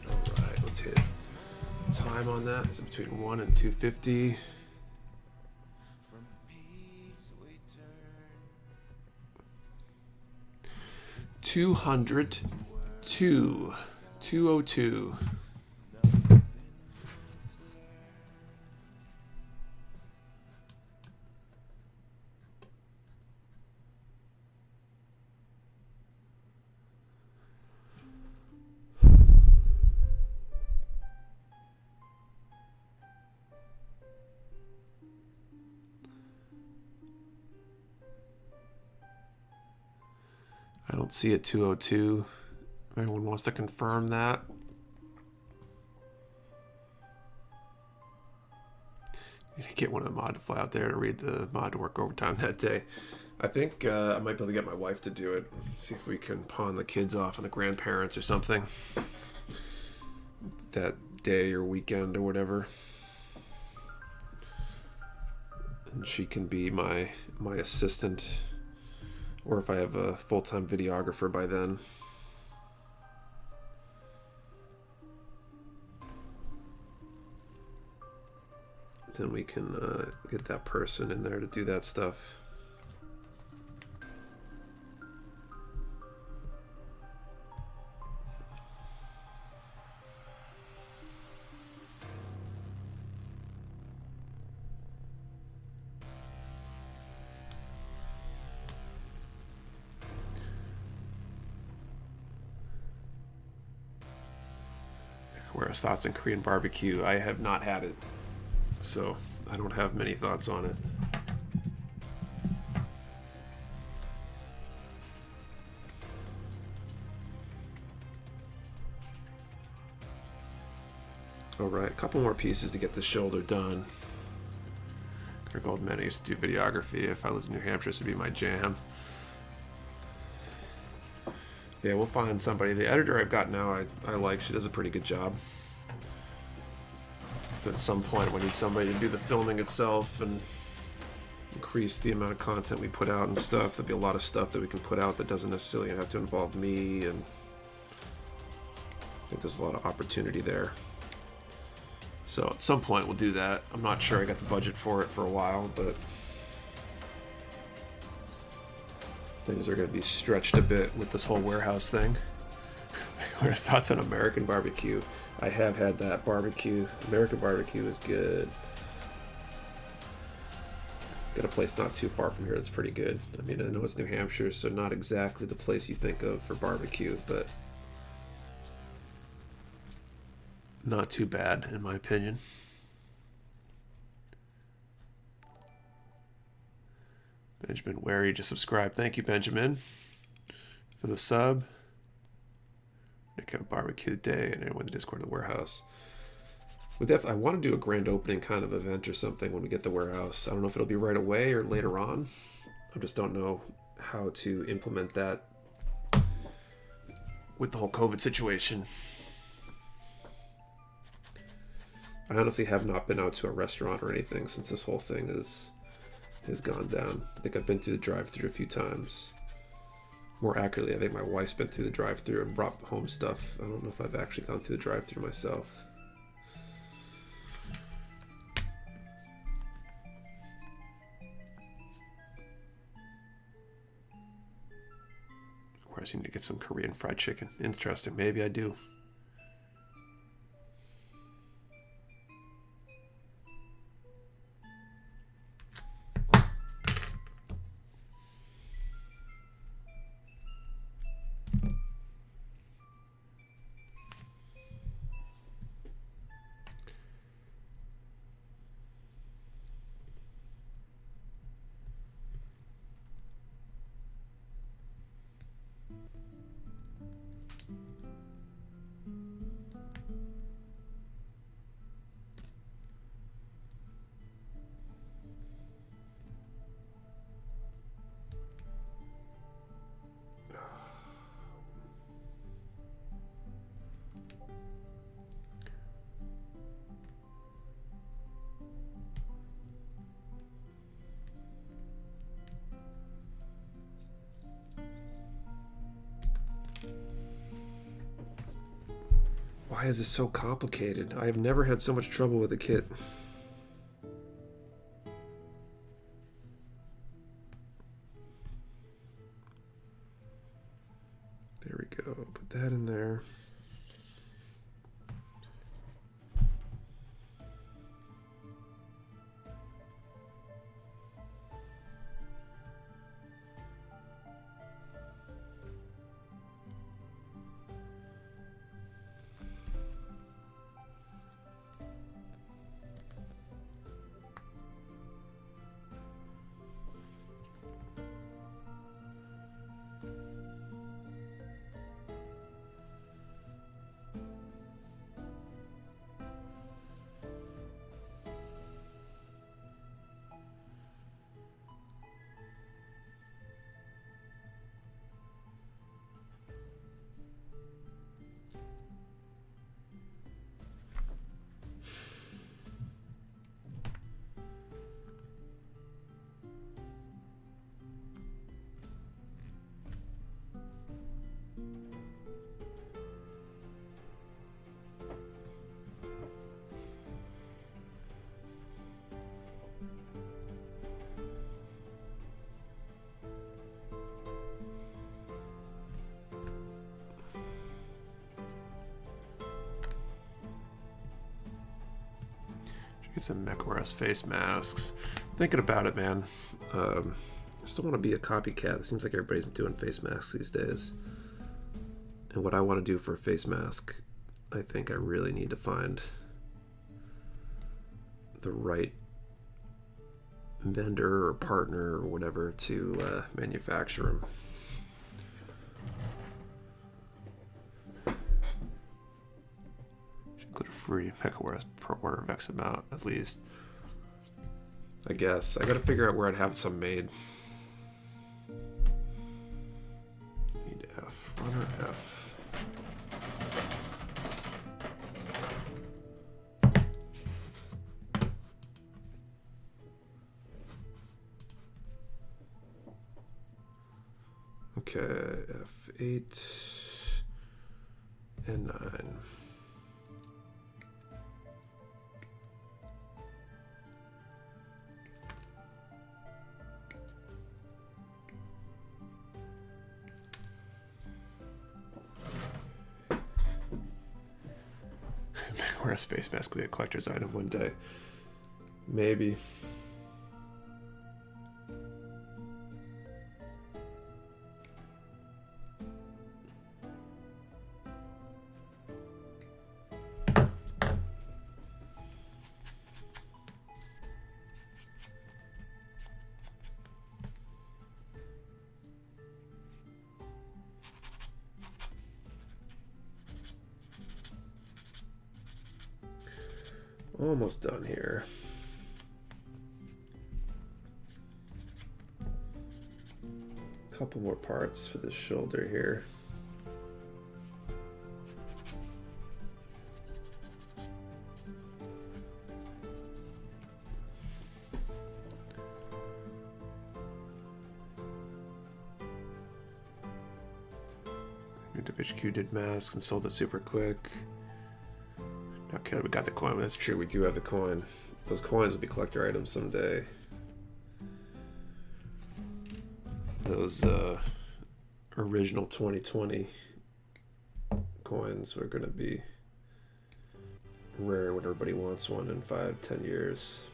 All right, let's hit time on that. It's between 1 and 250. $202. 202. I don't see it 202. If anyone wants to confirm that. You need to get one of the mod to fly out there to read the mod to work overtime that day. I think I might be able to get my wife to do it. See if we can pawn the kids off on the grandparents or something that day or weekend or whatever. And she can be my assistant, or if I have a full-time videographer by then. Then we can get that person in there to do that stuff. Whereas thoughts on Korean barbecue, I have not had it, so I don't have many thoughts on it. Alright, a couple more pieces to get the shoulder done. Gold Men, I used to do videography. If I lived in New Hampshire, this would be my jam. Yeah, we'll find somebody. The editor I've got now, I like. She does a pretty good job. So at some point, we need somebody to do the filming itself and increase the amount of content we put out and stuff. There'll be a lot of stuff that we can put out that doesn't necessarily have to involve me, and I think there's a lot of opportunity there. So at some point we'll do that. I'm not sure I got the budget for it for a while, but things are going to be stretched a bit with this whole warehouse thing. What are thoughts on American barbecue? I have had that barbecue. American barbecue is good. Got a place not too far from here that's pretty good. I mean, I know it's New Hampshire, so not exactly the place you think of for barbecue, but not too bad, in my opinion. Benjamin Wary just subscribed. Thank you, Benjamin, for the sub. Nick have a barbecue day, and everyone in the Discord of the warehouse. I want to do a grand opening kind of event or something when we get the warehouse. I don't know if it'll be right away or later on. I just don't know how to implement that with the whole COVID situation. I honestly have not been out to a restaurant or anything since this whole thing has gone down. I think I've been through the drive-thru a few times. More accurately, I think my wife's been through the drive-thru and brought home stuff. I don't know if I've actually gone through the drive-thru myself. Where I need to get some Korean fried chicken. Interesting. Maybe I do. Why is this so complicated? I have never had so much trouble with a kit. There we go. Put that in there. Get some Mecha Warehouse face masks. Thinking about it, man. I still want to be a copycat. It seems like everybody's doing face masks these days. And what I want to do for a face mask, I think I really need to find the right vendor or partner or whatever to manufacture them. Should include a free Mecha Warehouse per order of X amount, at least. I guess. I gotta figure out where I'd have some made. Need F. Runner F. Okay, F8 and 9. Whereas face mask will be a collector's item one day. Maybe. Almost done here. Couple more parts for the shoulder here. HQ did masks and sold it super quick. Okay, we got the coin. That's true, we do have the coin. Those coins will be collector items someday. Those original 2020 coins are going to be rare when everybody wants one in 5-10 years.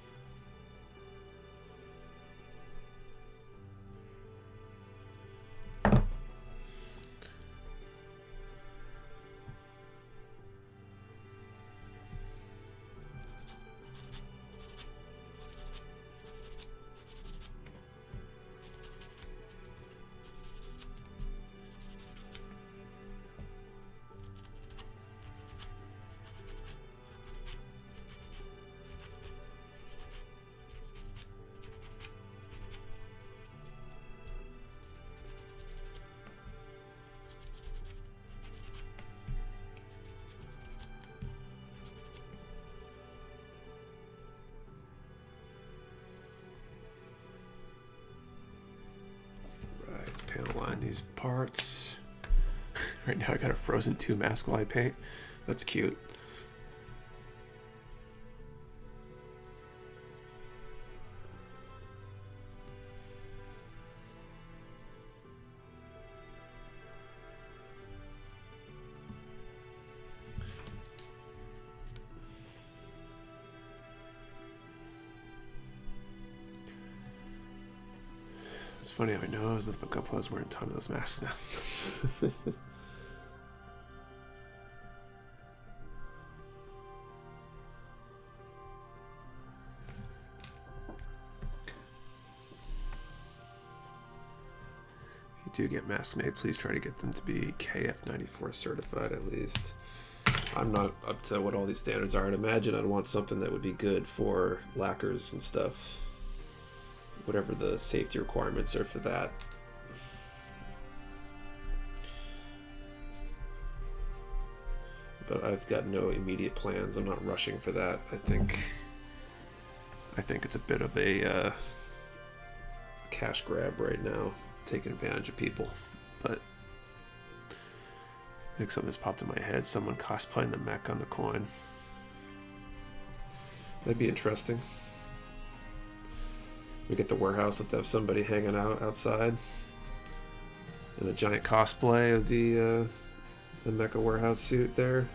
Line these parts. Right now I got a Frozen 2 mask while I paint. That's cute. It's funny how I know that the couple is wearing a ton of those masks now. If you do get masks made, please try to get them to be KF94 certified at least. I'm not up to what all these standards are. I'd imagine I'd want something that would be good for lacquers and stuff. Whatever the safety requirements are for that. But I've got no immediate plans. I'm not rushing for that. I think it's a bit of a cash grab right now, taking advantage of people. But I think something just popped in my head. Someone cosplaying the mech on the coin. That'd be interesting. We get the warehouse, have to have somebody hanging out outside in a giant cosplay of the Mecha Warehouse suit there.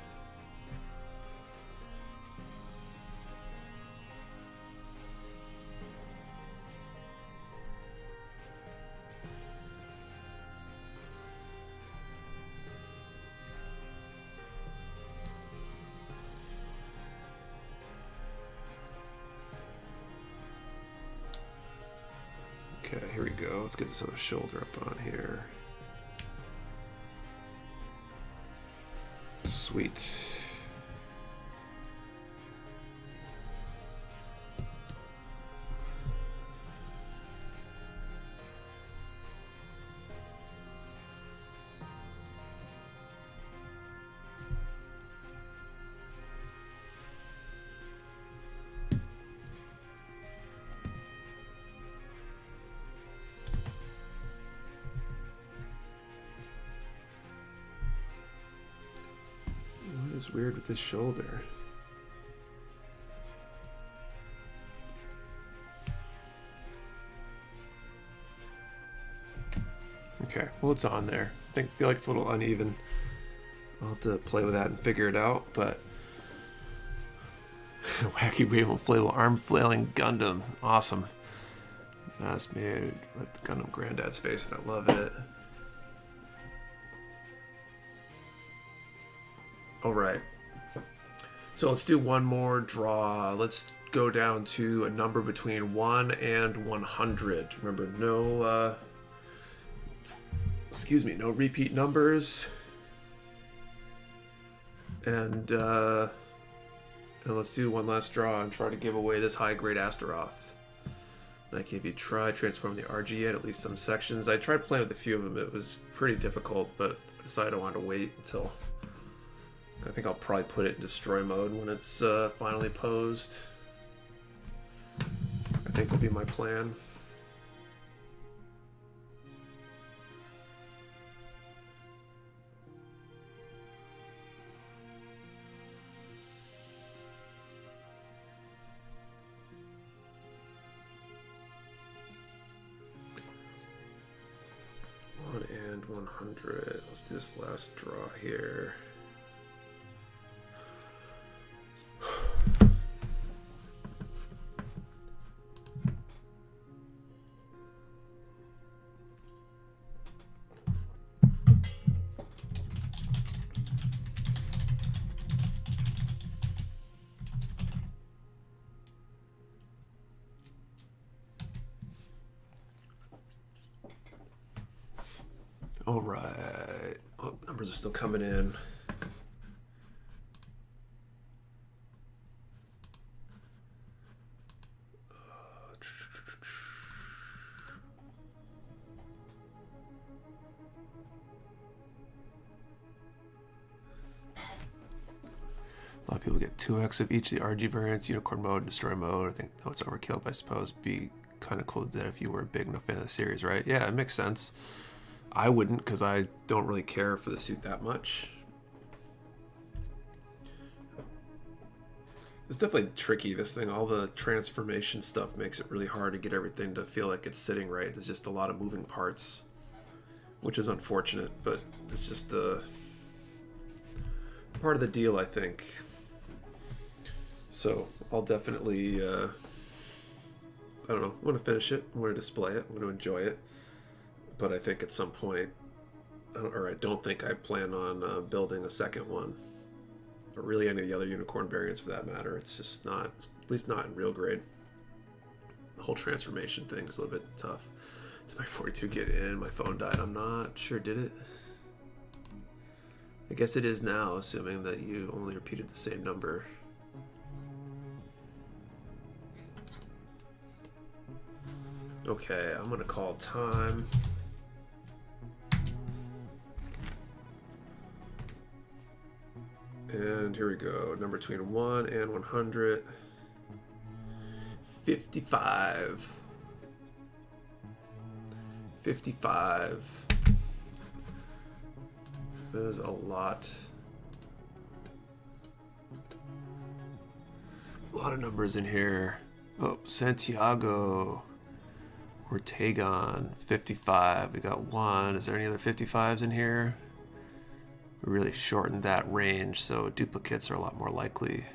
Okay, here we go. Let's get this other shoulder up on here. Sweet. is weird with his shoulder. Okay, well, it's on there. I feel like it's a little uneven. I'll have to play with that and figure it out, but wacky wave inflatable arm flailing Gundam. Awesome. That's made with the Gundam Granddad's face, and I love it. Alright. So let's do one more draw. Let's go down to a number between 1 and 100. Remember, no no repeat numbers. And let's do one last draw and try to give away this high-grade Astaroth. Like, if you try transforming the RG at least some sections. I tried playing with a few of them. It was pretty difficult, but I decided I wanted to wait until... I think I'll probably put it in destroy mode when it's finally posed. I think will be my plan. And 100. Let's do this last draw here. All right. Oh, numbers are still coming in. A lot of people get 2x of each of the RG variants, unicorn mode, destroy mode. I think it's overkill, but I suppose be kind of cool to do that if you were a big enough fan of the series, right? Yeah, it makes sense. I wouldn't, because I don't really care for the suit that much. It's definitely tricky, this thing. All the transformation stuff makes it really hard to get everything to feel like it's sitting right. There's just a lot of moving parts, which is unfortunate, but it's just part of the deal, I think. So I'll definitely, I don't know, I'm going to finish it. I'm going to display it. I'm going to enjoy it. But I think at some point, I don't think I plan on building a second one, or really any of the other unicorn variants for that matter. It's just not, at least not in real grade. The whole transformation thing is a little bit tough. Did my 42 get in? My phone died. I'm not sure. Did it? I guess it is now, assuming that you only repeated the same number. Okay, I'm gonna call time. And here we go. Number between 1 and 100. 55. 55. There's a lot. A lot of numbers in here. Oh, Santiago. Ortegon. 55. We got 1. Is there any other 55s in here? We really shortened that range, so duplicates are a lot more likely.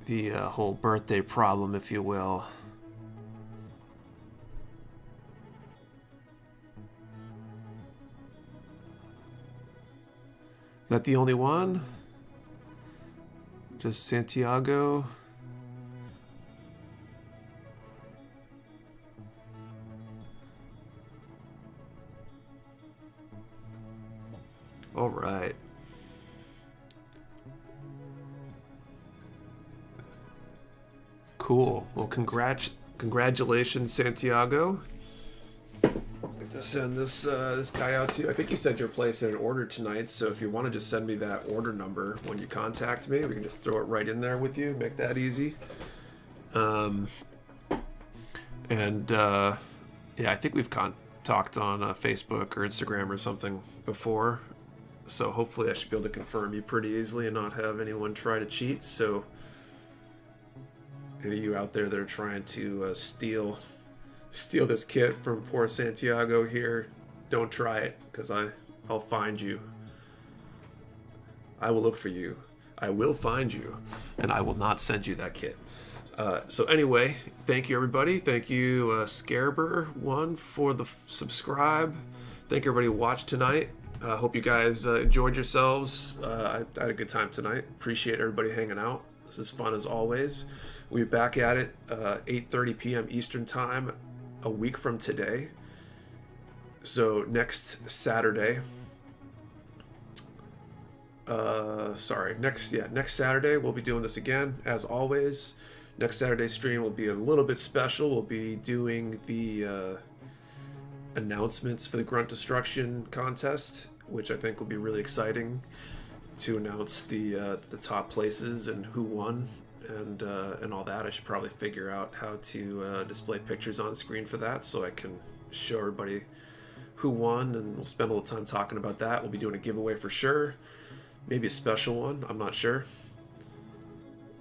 The whole birthday problem, if you will. Is that the only one? Just Santiago? All right. Cool. Well, congratulations, Santiago. Get to send this this guy out to you. I think you said you're placing an order tonight, so if you want to just send me that order number when you contact me, we can just throw it right in there with you. Make that easy. Yeah, I think we've talked on Facebook or Instagram or something before. So hopefully I should be able to confirm you pretty easily and not have anyone try to cheat. So any of you out there that are trying to steal this kit from poor Santiago here, don't try it, because I'll find you. I will look for you. I will find you, and I will not send you that kit. So anyway, thank you everybody. Thank you Scareber1 for the subscribe. Thank you everybody who watched tonight. Hope you guys enjoyed yourselves. I had a good time tonight. Appreciate everybody hanging out. This is fun as always. We'll be back at it 8:30 p.m. Eastern time a week from today. So next Saturday. Next Saturday we'll be doing this again as always. Next Saturday's stream will be a little bit special. We'll be doing the announcements for the Grunt Destruction contest, which I think will be really exciting to announce the top places and who won and all that. I should probably figure out how to display pictures on screen for that so I can show everybody who won, and we'll spend a little time talking about that. We'll be doing a giveaway for sure, maybe a special one, I'm not sure.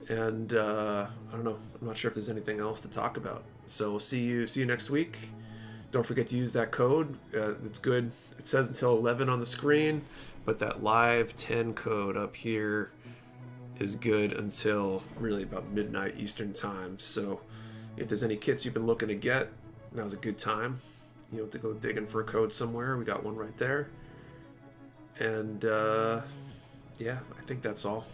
And I don't know, I'm not sure if there's anything else to talk about. So we'll see you next week. Don't forget to use that code. It's good. It says until 11 on the screen, but that live 10 code up here is good until really about midnight Eastern time. So if there's any kits you've been looking to get, now's a good time. You don't have to go digging for a code somewhere. We got one right there. And yeah, I think that's all.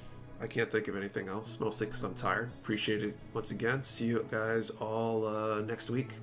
I can't think of anything else, mostly because I'm tired. Appreciate it once again. See you guys all next week.